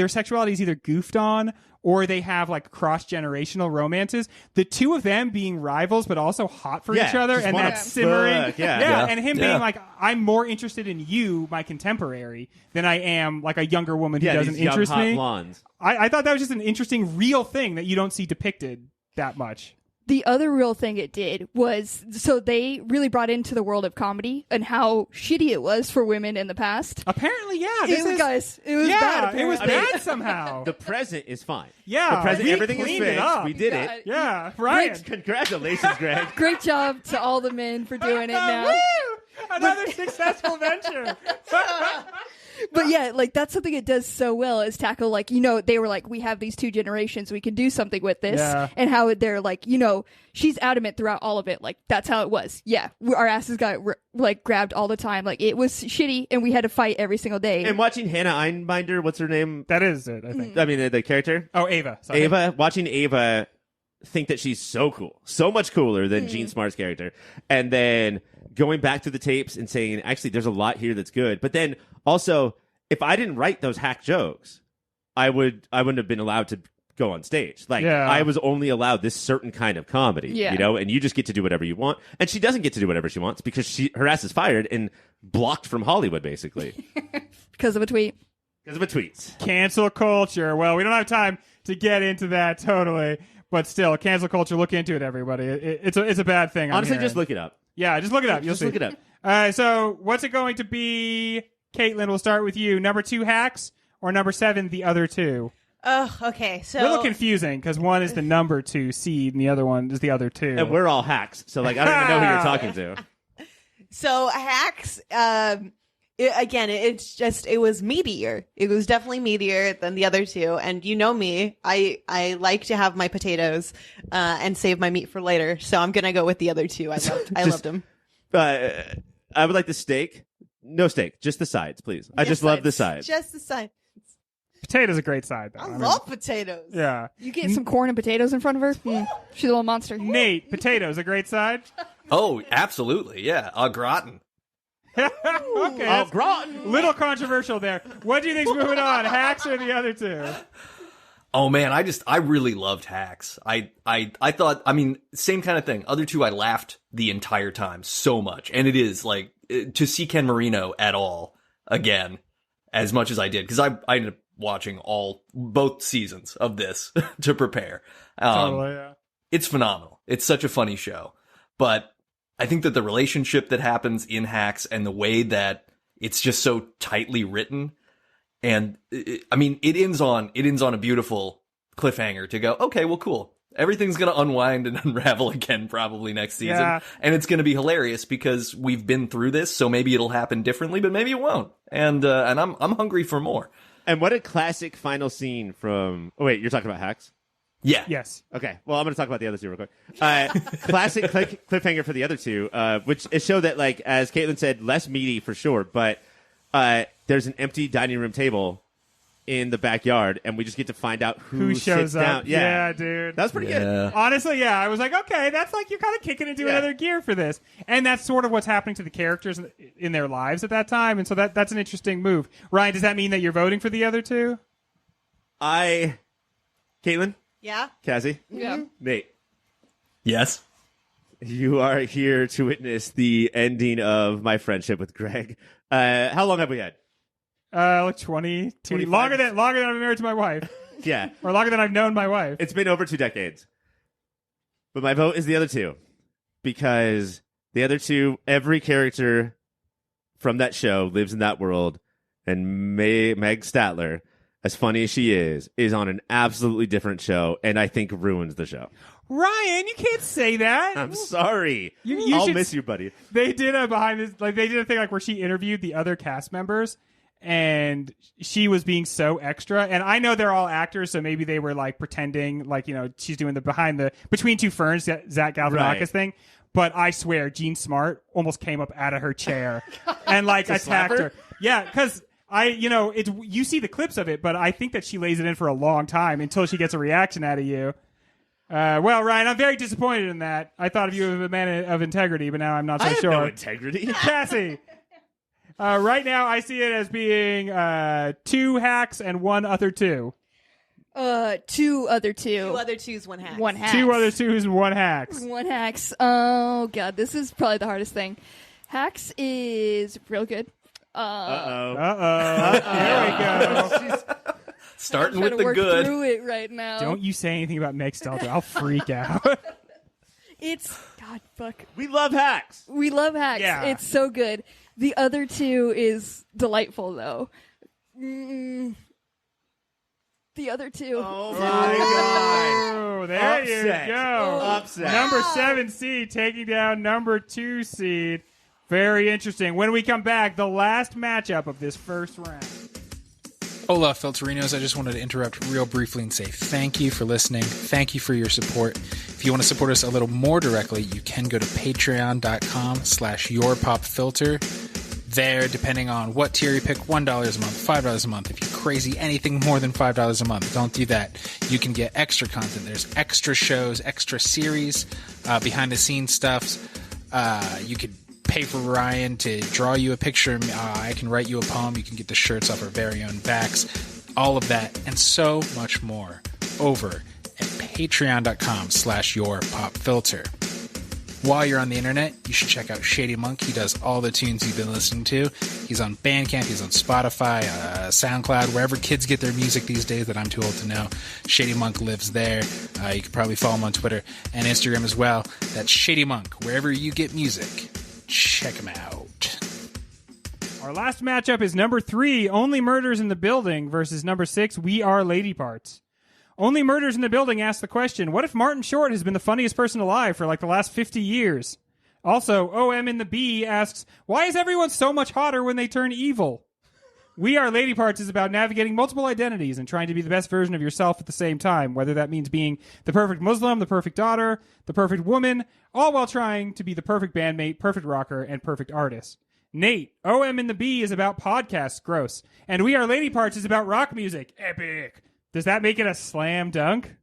sexuality is either goofed on or they have like cross-generational romances. The two of them being rivals but also hot for each other, and that simmering. And him being like, I'm more interested in you, my contemporary, than I am like a younger woman who doesn't interest young, hot me. Blondes. I thought that was just an interesting real thing that you don't see depicted that much. The other real thing it did was, so they really brought into the world of comedy and how shitty it was for women in the past. Apparently, yeah. It was bad. It was bad somehow. The present is fine. Yeah. The present, everything is cleaned it fixed. up. We did it. Yeah, Ryan. Congratulations, Greg. Great job to all the men for doing it now. Woo! Another successful venture. But yeah, like that's something it does so well is tackle like, they were like, we have these two generations, we can do something with this. Yeah. And how they're like, she's adamant throughout all of it. Like that's how it was. Yeah. Our asses got like grabbed all the time. Like it was shitty and we had to fight every single day. And watching Hannah Einbinder, what's her name? That is it, I think. I mean, the character? Oh, Ava. Sorry. Ava, watching Ava think that she's so cool, so much cooler than Gene Smart's character. And then going back to the tapes and saying, actually, there's a lot here that's good. But then also, if I didn't write those hack jokes, I wouldn't have been allowed to go on stage. Like, I was only allowed this certain kind of comedy, and you just get to do whatever you want. And she doesn't get to do whatever she wants because her ass is fired and blocked from Hollywood, basically. Because of a tweet. Because of a tweet. Cancel culture. Well, we don't have time to get into that totally. But still, cancel culture, look into it, everybody. It's a bad thing. Honestly, just look it up. Yeah, just look it up. You'll see. Look it up. All right, so what's it going to be? Caitlin, we'll start with you. Number 2, Hacks, or number 7, the other two? Oh, okay. So a little confusing because one is the number 2 seed and the other one is the other 2. And we're all hacks, so like I don't even know who you're talking to. So Hacks, it was meatier. It was definitely meatier than the other two. And you know me, I like to have my potatoes and save my meat for later. So I'm gonna go with the other two. I loved them. I would like the steak. No steak, just the sides, please. I just love the sides. Just the sides. Potato's a great side, though. I love potatoes. Yeah. You get some corn and potatoes in front of her? She's a little monster. Nate, potatoes a great side? Oh, absolutely, yeah. Au gratin. Okay, little controversial there. What do you think's moving on, Hacks or the other two? Oh man, I really loved Hacks. I thought, I mean, same kind of thing. Other two, I laughed the entire time so much. And it is like, to see Ken Marino at all again, as much as I did, because I ended up watching both seasons of this to prepare. Totally, yeah. It's phenomenal. It's such a funny show. But I think that the relationship that happens in Hacks and the way that it's just so tightly written, and it ends on a beautiful cliffhanger to go, okay, well, cool. Everything's going to unwind and unravel again probably next season. Yeah. And it's going to be hilarious because we've been through this, so maybe it'll happen differently, but maybe it won't. And I'm hungry for more. And what a classic final scene from... Oh, wait, you're talking about Hacks? Yeah. Yes. Okay. Well, I'm going to talk about the other two real quick. Classic cliffhanger for the other two, which it showed that, like, as Caitlin said, less meaty for sure, but there's an empty dining room table in the backyard, and we just get to find out who shows sits up. down. Yeah, dude. That was pretty good. Honestly, yeah. I was like, okay, that's like you're kind of kicking into another gear for this. And that's sort of what's happening to the characters in their lives at that time. And so that's an interesting move. Ryan, does that mean that you're voting for the other two? Caitlin? Yeah? Cassie? Yeah. Nate? Yes. You are here to witness the ending of my friendship with Greg. How long have we had? Like 22. 25. Longer than I've been married to my wife. Yeah. Or longer than I've known my wife. It's been over 2 decades. But my vote is the other two. Because the other two, every character from that show lives in that world. And Meg Statler, as funny as she is on an absolutely different show. And I think ruins the show. Ryan, you can't say that. I'm sorry. You I'll should miss you, buddy. They did a behind this, like they did a thing like where she interviewed the other cast members, and she was being so extra. And I know they're all actors, so maybe they were like pretending, like, you know, she's doing the between two ferns, Zach Galifianakis thing. But I swear, Jean Smart almost came up out of her chair and like attacked her. Yeah, because you see the clips of it, but I think that she lays it in for a long time until she gets a reaction out of you. Well, Ryan, I'm very disappointed in that. I thought of you as a man of integrity, but now I'm not so sure. I have no integrity. Cassie, right now I see it as being 2 hacks and 1 other 2. 2 other 2. 2 other 2s, 1 hack. 1 hack. 2 other 2s and 1 hacks. 1 hacks. Oh god, this is probably the hardest thing. Hacks is real good. There we go. Starting I'm with trying to the work good. through it right now. Don't you say anything about Meg Stalter. I'll freak out. It's god fuck. We love Hacks. We love Hacks. Yeah. It's so good. The other 2 is delightful though. The other 2. Oh my god. Oh, there Upset. you go. Upset. Number 7 seed taking down number 2 seed. Very interesting. When we come back, the last matchup of this first round. Hola, Filterinos. I just wanted to interrupt real briefly and say thank you for listening. Thank you for your support. If you want to support us a little more directly, you can go to patreon.com/yourpopfilter. There, depending on what tier you pick, $1 a month, $5 a month. If you're crazy, anything more than $5 a month, don't do that. You can get extra content. There's extra shows, extra series, behind-the-scenes stuff. You could pay for Ryan to draw you a picture. I can write you a poem. You can get the shirts off our very own backs. All of that and so much more over at patreon.com/yourpopfilter. While you're on the internet, you should check out Shady Monk. He does all the tunes you've been listening to. He's on Bandcamp. He's on Spotify, SoundCloud, wherever kids get their music these days that I'm too old to know. Shady Monk lives there. You can probably follow him on Twitter and Instagram as well. That's Shady Monk. Wherever you get music, check him out. Our last matchup is number 3, Only Murders in the Building, versus number 6, We Are Lady Parts. Only Murders in the Building asks the question, what if Martin Short has been the funniest person alive for like the last 50 years? Also, OM in the B asks, why is everyone so much hotter when they turn evil? We Are Lady Parts is about navigating multiple identities and trying to be the best version of yourself at the same time, whether that means being the perfect Muslim, the perfect daughter, the perfect woman, all while trying to be the perfect bandmate, perfect rocker, and perfect artist. Nate, OM in the B is about podcasts, gross. And We Are Lady Parts is about rock music, epic. Does that make it a slam dunk?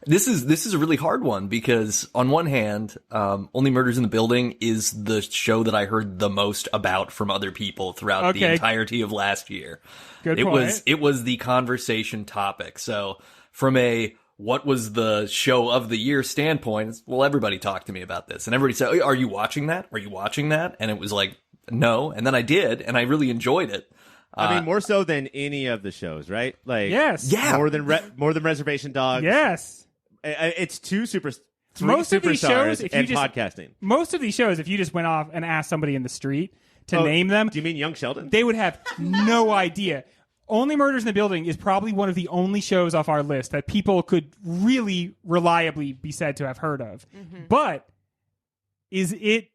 This is a really hard one because on one hand, Only Murders in the Building is the show that I heard the most about from other people throughout the entirety of last year. Good point. It was the conversation topic. So from a what was the show of the year standpoint, well, everybody talked to me about this, and everybody said, "Are you watching that? Are you watching that?" And it was like, no, and then I did, and I really enjoyed it. I mean, more so than any of the shows, right? Like, yes, yeah, more than Reservation Dogs. Yes, it's three most of these shows, if you just, podcasting. Most of these shows, if you just went off and asked somebody in the street to name them, do you mean Young Sheldon? They would have no idea. Only Murders in the Building is probably one of the only shows off our list that people could really reliably be said to have heard of. Mm-hmm. But is it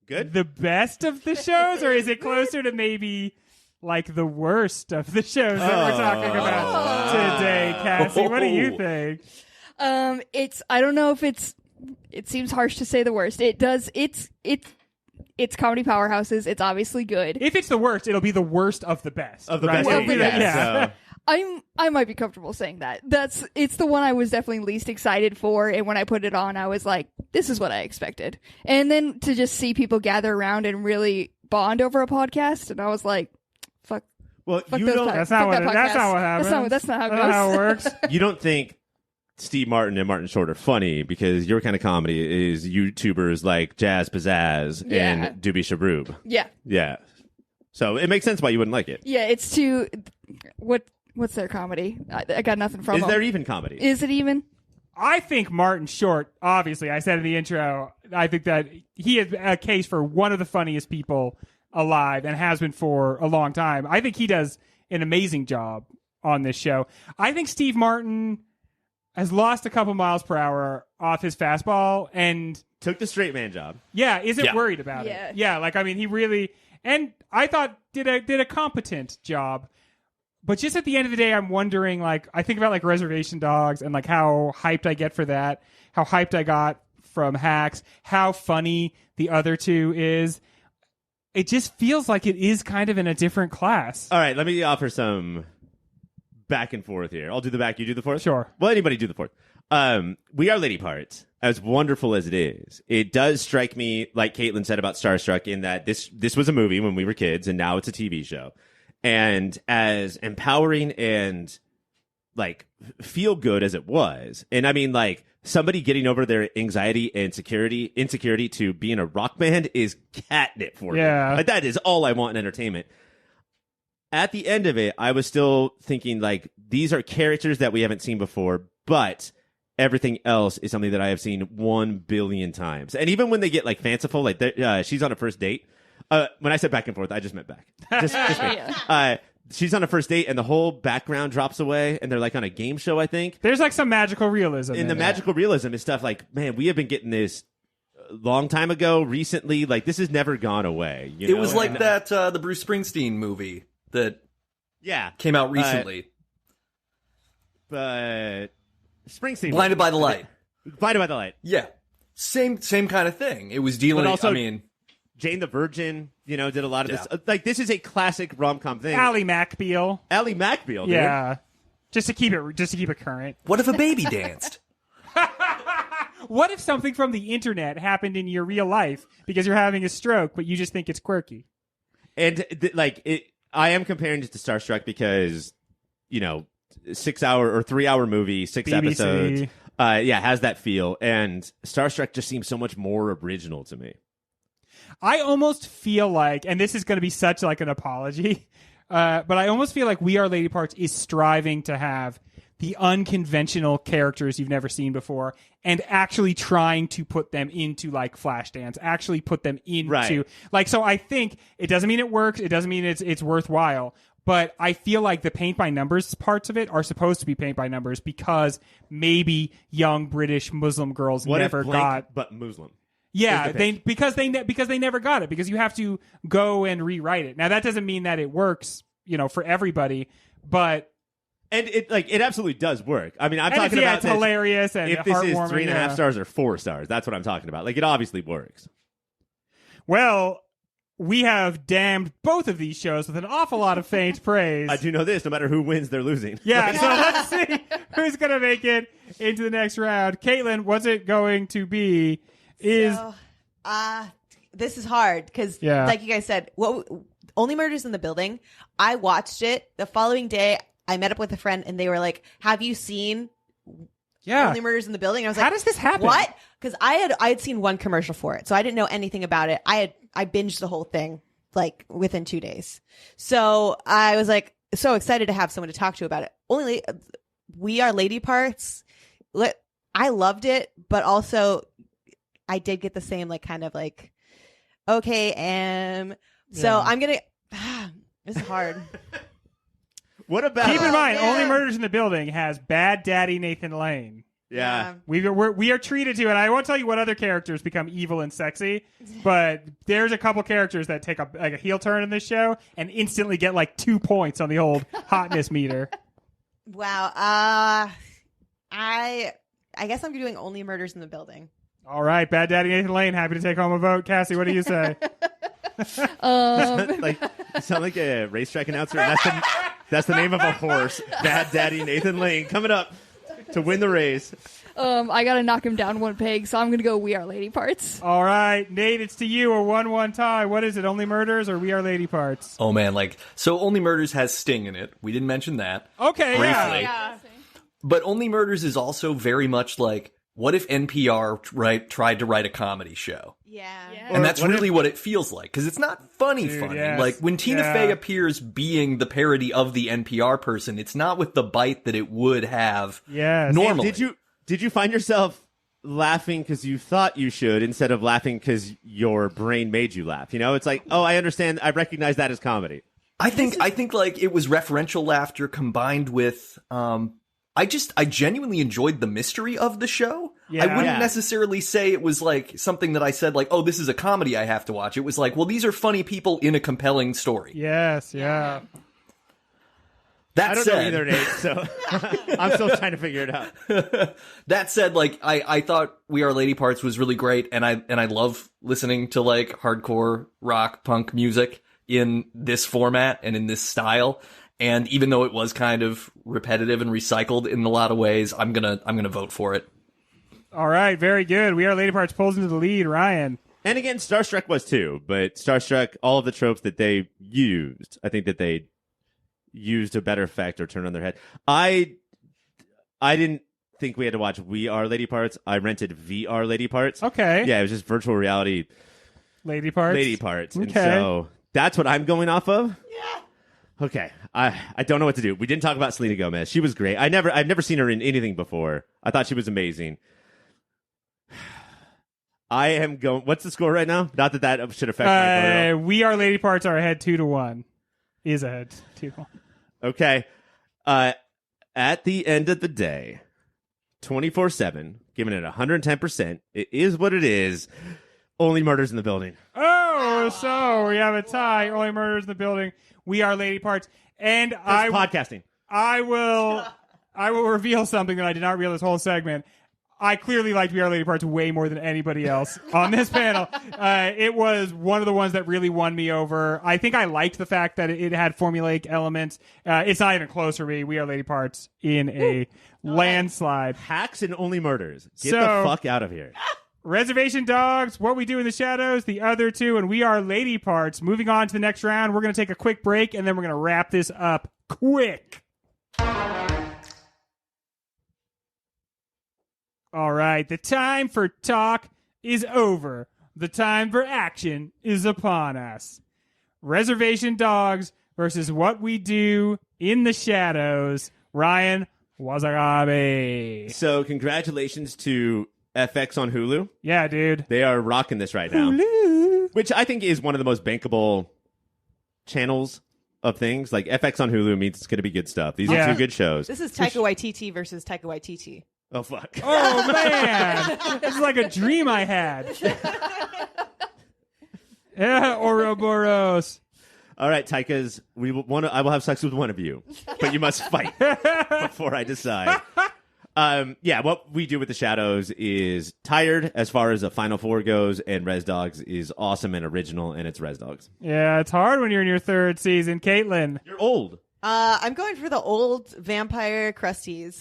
good? The best of the shows, or is it closer to maybe like the worst of the shows that we're talking about today, Cassie? What do you think? I don't know if it seems harsh to say the worst. It's comedy powerhouses. It's obviously good. If it's the worst, it'll be the worst of the best. Of the right? best. Yeah. I might be comfortable saying that. It's the one I was definitely least excited for, and when I put it on, I was like, this is what I expected. And then to just see people gather around and really bond over a podcast, and I was like, fuck. Well, fuck you those don't. That's not what happens. That's not how it works. You don't think Steve Martin and Martin Short are funny because your kind of comedy is YouTubers like Jazz Pizzazz and Doobie Shabroob. Yeah. Yeah. So it makes sense why you wouldn't like it. Yeah, it's too... What's their comedy? I got nothing from them. Is there even comedy? Is it even? I think Martin Short, obviously, I said in the intro, I think that he has a case for one of the funniest people alive and has been for a long time. I think he does an amazing job on this show. I think Steve Martin has lost a couple miles per hour off his fastball and took the straight man job. Yeah, isn't worried about it. Yeah, like I mean, he really, and I thought did a competent job. But just at the end of the day, I'm wondering, like, I think about like Reservation Dogs and like how hyped I get for that, how hyped I got from Hacks, how funny the other two is. It just feels like it is kind of in a different class. All right, let me offer some back and forth here. I'll do the back, you do the forth? Sure. Well, anybody do the forth. We Are Lady Parts, as wonderful as it is, it does strike me, like Caitlin said about Starstruck, in that this was a movie when we were kids, and now it's a TV show. And as empowering and, like, feel good as it was, and I mean, like, somebody getting over their anxiety and insecurity to be in a rock band is catnip for me. Like, that is all I want in entertainment. At the end of it, I was still thinking, like, these are characters that we haven't seen before, but everything else is something that I have seen 1 billion times. And even when they get, like, fanciful, like, she's on a first date. When I said back and forth, I just meant back. Just me. She's on a first date, and the whole background drops away, and they're, like, on a game show, I think. There's, like, some magical realism. And the magical realism is stuff like, man, we have been getting this long time ago, recently. Like, this has never gone away. You know? It was like that, the Bruce Springsteen movie that came out recently. But Springsteen. Blinded by the Light. Blinded by the Light. Yeah. Same kind of thing. It was dealing, also, I mean... Jane the Virgin, did a lot of this. Like, this is a classic rom-com thing. Ally McBeal. Ally McBeal, dude. Yeah. Just to keep it current. What if a baby danced? What if something from the internet happened in your real life because you're having a stroke, but you just think it's quirky? And, I am comparing it to Starstruck because, 6-hour or 3-hour movie, 6 BBC. episodes. Has that feel. And Starstruck just seems so much more original to me. I almost feel like, and this is going to be such like an apology, but I almost feel like We Are Lady Parts is striving to have the unconventional characters you've never seen before and actually trying to put them into like Flashdance, actually put them into like, so I think it doesn't mean it works. It doesn't mean it's worthwhile, but I feel like the paint by numbers parts of it are supposed to be paint by numbers because maybe young British Muslim girls never got, but Muslim. Yeah, because they never got it, because you have to go and rewrite it. Now that doesn't mean that it works, for everybody, but it absolutely does work. I mean, I'm talking about it's hilarious and if this is heartwarming, 3.5 stars or 4 stars, that's what I'm talking about. Like, it obviously works. Well, we have damned both of these shows with an awful lot of faint praise. I do know this. No matter who wins, they're losing. Yeah, so let's see who's going to make it into the next round. Caitlin, what's it going to be? This is hard because, Yeah. like you guys said, Only Murders in the Building. I watched it the following day. I met up with a friend, and they were like, "Have you seen Only Murders in the Building?" And I was like, How does this happen? What? Because I had seen one commercial for it, so I didn't know anything about it. I binged the whole thing like within 2 days. So I was like so excited to have someone to talk to about it. We Are Lady Parts. I loved it, but also I did get the same like kind of like so I'm gonna. This is hard. What about? Keep in mind, man. Only Murders in the Building has Bad Daddy Nathan Lane. Yeah. We are treated to, and I won't tell you what other characters become evil and sexy, but there's a couple characters that take a heel turn in this show and instantly get like 2 points on the old hotness meter. Wow. I guess I'm doing Only Murders in the Building. All right, Bad Daddy Nathan Lane, happy to take home a vote. Cassie, what do you say? Like you sound like a racetrack announcer. And that's the name of a horse. Bad Daddy Nathan Lane coming up to win the race. I gotta knock him down one peg, so I'm gonna go We Are Lady Parts. All right, Nate, it's to you. A 1-1 tie. What is it? Only Murders or We Are Lady Parts? Oh man, so Only Murders has Sting in it. We didn't mention that. Okay, Briefly. yeah. But Only Murders is also very much like, what if NPR tried to write a comedy show? Yeah. And that's really what it feels like, because it's not funny. Yes. Like, when Tina Fey appears being the parody of the NPR person, it's not with the bite that it would have normally. And did you find yourself laughing because you thought you should instead of laughing because your brain made you laugh? You know, it's like, oh, I understand. I recognize that as comedy. I think like it was referential laughter combined with I genuinely enjoyed the mystery of the show. Yeah. I wouldn't necessarily say it was like something that I said like, oh, this is a comedy I have to watch. It was like, well, these are funny people in a compelling story. Yes, yeah. That I don't know either, Nate, so I'm still trying to figure it out. That said, like I thought We Are Lady Parts was really great, and I love listening to like hardcore rock punk music in this format and in this style. And even though it was kind of repetitive and recycled in a lot of ways, I'm gonna vote for it. All right, very good. We Are Lady Parts pulls into the lead. Ryan. And again, Starstruck was too, but Starstruck, all of the tropes that they used, I think that they used a better effect or turned on their head. I didn't think we had to watch We Are Lady Parts. I rented VR Lady Parts. Okay. Yeah, it was just virtual reality Lady Parts. Lady Parts. Okay. And so that's what I'm going off of. Yeah. Okay. I don't know what to do. We didn't talk about Selena Gomez. She was great. I've never seen her in anything before. I thought she was amazing. I am going. What's the score right now? Not that should affect my vote. We Are Lady Parts are ahead 2-1. Is ahead 2-1. Okay. At the end of the day, 24/7, giving it 110%. It is what it is. Only Murders in the Building. Oh, so we have a tie. Only Murders in the Building. We Are Lady Parts. And Podcasting. I will reveal something that I did not reveal this whole segment. I clearly liked We Are Lady Parts way more than anybody else on this panel. It was one of the ones that really won me over. I think I liked the fact that it had formulaic elements. It's not even close for me. We Are Lady Parts in a landslide. Hacks and Only Murders. Get So- the fuck out of here. Reservation Dogs, What We Do in the Shadows, the other two, and We Are Lady Parts. Moving on to the next round, we're going to take a quick break, and then we're going to wrap this up quick. All right, the time for talk is over. The time for action is upon us. Reservation Dogs versus What We Do in the Shadows. Ryan Wazagabe. So congratulations to FX on Hulu. Yeah, dude. They are rocking this right now. Hulu. Which I think is one of the most bankable channels of things. Like FX on Hulu means it's going to be good stuff. These are two good shows. This is Taika Waititi versus Taika Waititi. Oh, fuck. Oh, man. This is like a dream I had. Yeah, Ouroboros. All right, Taika's. I will have sex with one of you, but you must fight before I decide. Yeah, what we do with the Shadows is tired as far as the Final Four goes, and Res Dogs is awesome and original, and it's Res Dogs. Yeah, it's hard when you're in your third season. Caitlin. You're old. I'm going for the old vampire crusties.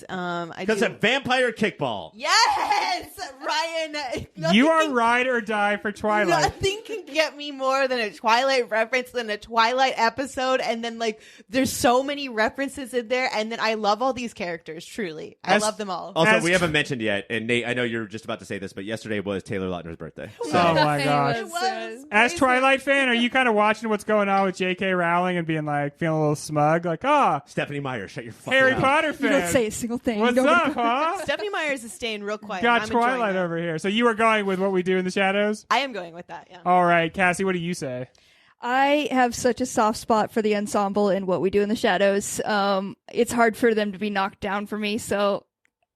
Because a vampire kickball. Yes, Ryan. You are ride or die for Twilight. Nothing can get me more than a Twilight reference than a Twilight episode, and then there's so many references in there, and then I love all these characters. Truly, I love them all. Also, we haven't mentioned yet, and Nate, I know you're just about to say this, but yesterday was Taylor Lautner's birthday. So. Oh my gosh! It was As crazy. Twilight fan, are you kind of watching what's going on with J.K. Rowling and being like feeling a little smug, like, Stephanie Meyer, shut your fucking Harry mouth. Potter You fan? don't say a single thing. What's up, huh? Stephanie Myers is staying real quiet. Got I'm enjoying Twilight that. over here. So you are going with What We Do in the Shadows? I am going with that. Yeah. All right, Cassie, what do you say? I have such a soft spot for the ensemble and What We Do in the Shadows. It's hard for them to be knocked down for me, so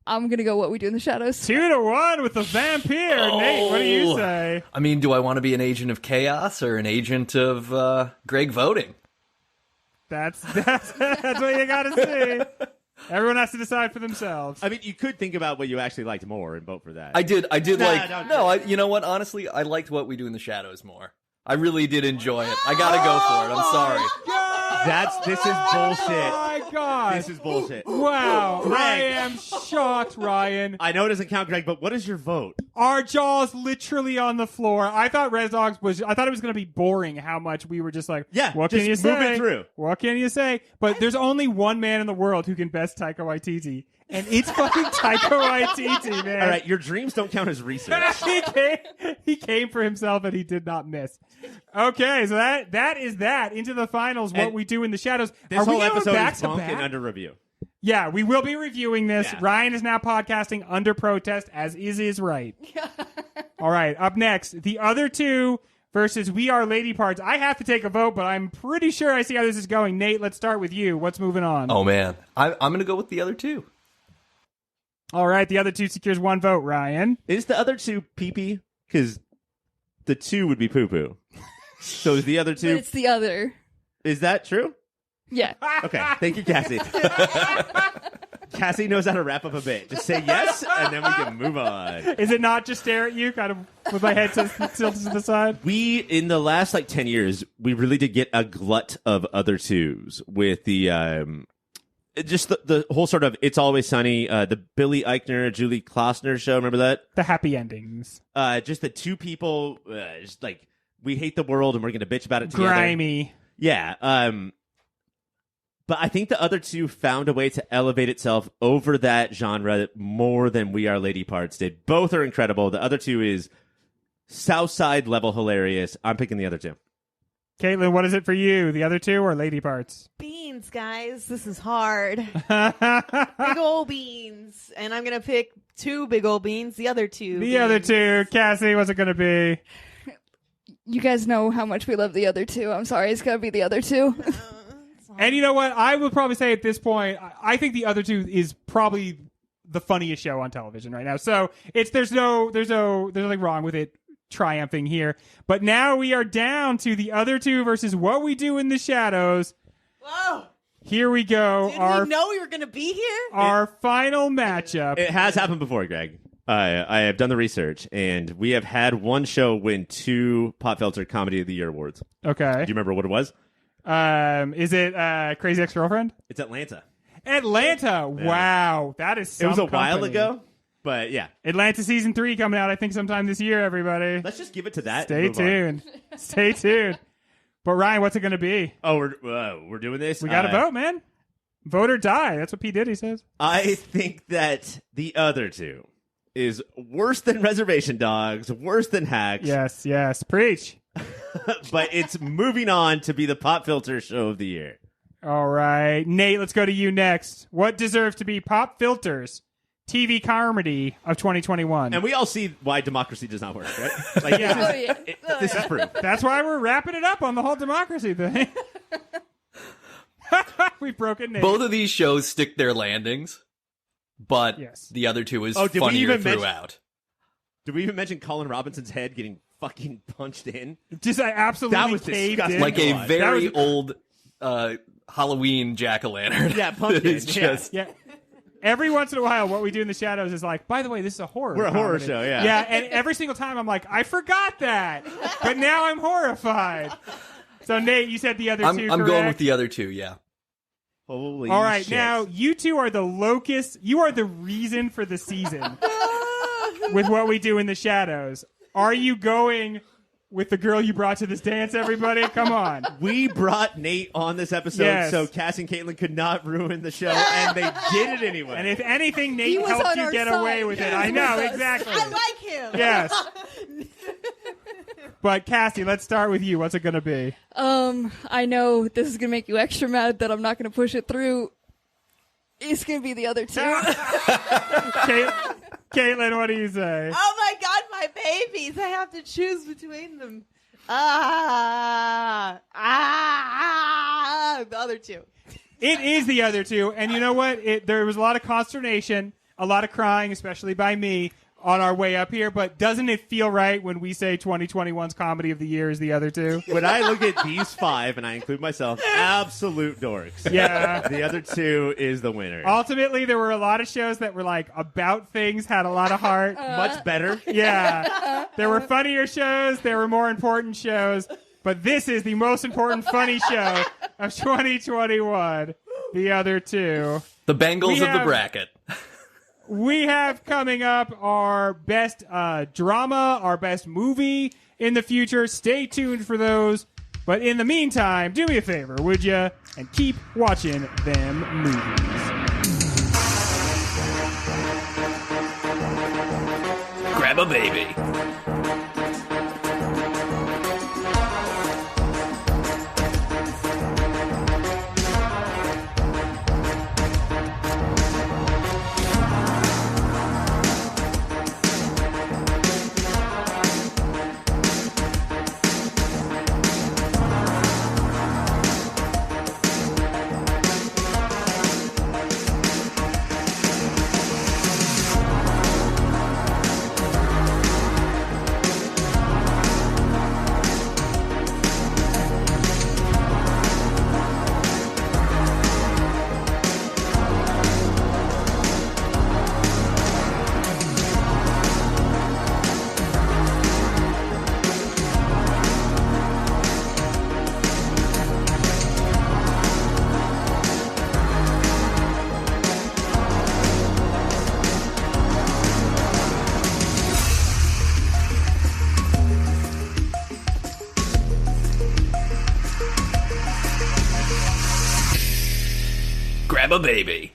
I'm gonna go What We Do in the Shadows. 2-1 with the vampire. Nate, what do you say? I mean, do I want to be an agent of chaos or an agent of Greg voting? That's what you gotta see. Everyone has to decide for themselves. I mean, you could think about what you actually liked more and vote for that. I did No, you know what? Honestly, I liked What We Do in the Shadows more. I really did enjoy it. I gotta go for it. I'm sorry. This is bullshit. Oh my god. This is bullshit. Wow. Greg. I am shocked, Ryan. I know it doesn't count, Greg, but what is your vote? Our jaws literally on the floor. I thought Res Dogs I thought it was going to be boring how much we were just like, Yeah, what just can you move say? it through. What can you say? But there's only one man in the world who can best Taika Waititi, and it's fucking Taika Waititi, man. All right, your dreams don't count as research. he came for himself and he did not miss. Okay, so that is that. Into the finals, What And We Do in the Shadows. This Are we whole going episode back is to bunk back? and under review. Yeah, we will be reviewing this. Yeah. Ryan is now podcasting under protest, as is his right. All right, up next, the other two versus We Are Lady Parts. I have to take a vote, but I'm pretty sure I see how this is going. Nate, let's start with you. What's moving on? Oh man, I'm gonna go with the other two. All right, the other two secures one vote. Ryan. Is the other two pee-pee? Because the two would be poo-poo. So is the other But two... it's the other. Is that true? Yeah. Okay, thank you, Cassie. Cassie knows how to wrap up a bit. Just say yes, and then we can move on. Is it not just stare at you, kind of with my head tilted to the side? We, in the last 10 years, we really did get a glut of other twos with the just the whole sort of It's Always Sunny, the Billy Eichner, Julie Klausner show. Remember that? The happy endings. Just the two people, just like, we hate the world and we're going to bitch about it together. Grimy. Yeah. But I think the other two found a way to elevate itself over that genre more than We Are Lady Parts did. Both are incredible. The other two is Southside level hilarious. I'm picking the other two. Caitlin, what is it for you? The other two or Lady Parts? Beans, guys. This is hard. Big old beans. And I'm going to pick two big old beans. The other two. The other two. Cassie, what's it going to be? You guys know how much we love the other two. I'm sorry, it's gonna be the other two. And you know what? I would probably say at this point, I think the other two is probably the funniest show on television right now. So there's nothing wrong with it triumphing here. But now we are down to the other two versus What We Do in the Shadows. Whoa. Here we go. Did we know we were going to be here? Our final matchup. It has happened before, Greg. I have done the research, and we have had one show win 2 Pop Filter Comedy of the Year awards. Okay. Do you remember what it was? Is it Crazy Ex-Girlfriend? It's Atlanta. Atlanta. Wow. That is some It was a while company. ago, but yeah. Atlanta season 3 coming out, I think, sometime this year, everybody. Let's just give it to that. Stay and move on. tuned. Stay tuned. But Ryan, what's it going to be? Oh, we're doing this? We got to vote, man. Vote or die. That's what P. Diddy says. I think that the other two is worse than Reservation Dogs, worse than Hacks. Yes. Preach. But it's moving on to be the Pop Filter Show of the Year. All right. Nate, let's go to you next. What deserves to be Pop Filter's TV comedy of 2021? And we all see why democracy does not work, right? Like, Yeah. this is proof. That's why we're wrapping it up on the whole democracy thing. We've broken Nate. Both of these shows stick their landings, but Yes. the other two is Did we funnier even mention- throughout. Did we even mention Colin Robinson's head getting fucking punched in? Just I absolutely That was caved disgusting. in. Like a God. very That was- old Halloween jack-o'-lantern. Yeah, pumpkin, It's yeah. just Yeah. every once in a while, what we do in the shadows is like, by the way, this is a horror. We're a horror comedy. show, yeah. Yeah, and every single time I'm like, I forgot that, but now I'm horrified. So Nate, you said the other two. I'm correct? going with the other two. Yeah. Holy All right, shit. now you two are the locust. You are the reason for the season with what we do in the shadows. Are you going with the girl you brought to this dance, everybody? Come on. We brought Nate on this episode Yes. so Cass and Caitlin could not ruin the show, and they did it anyway. And if anything, He Nate was helped on you our get side. away with it. He I was know, with us. exactly. I like him. Yes. But Cassie, let's start with you. What's it going to be? I know this is gonna make you extra mad that I'm not gonna push it through. It's gonna be the other two. Caitlin, what do you say? Oh my God, my babies! I have to choose between them. The other two. It is the other two. And you know what? There was a lot of consternation, a lot of crying, especially by me, on our way up here. But doesn't it feel right when we say 2021's comedy of the year is the other two? when I look at these five, and I include myself, absolute dorks. Yeah. The other two is the winner. Ultimately, there were a lot of shows that were like about things, had a lot of heart. Much better. Yeah. There were funnier shows. There were more important shows. But this is the most important funny show of 2021. The other two. The Bengals We of the have- bracket. We have coming up our best drama, our best movie in the future. Stay tuned for those. But in the meantime, do me a favor, would you? And keep watching them movies. Grab a baby. Grab a baby.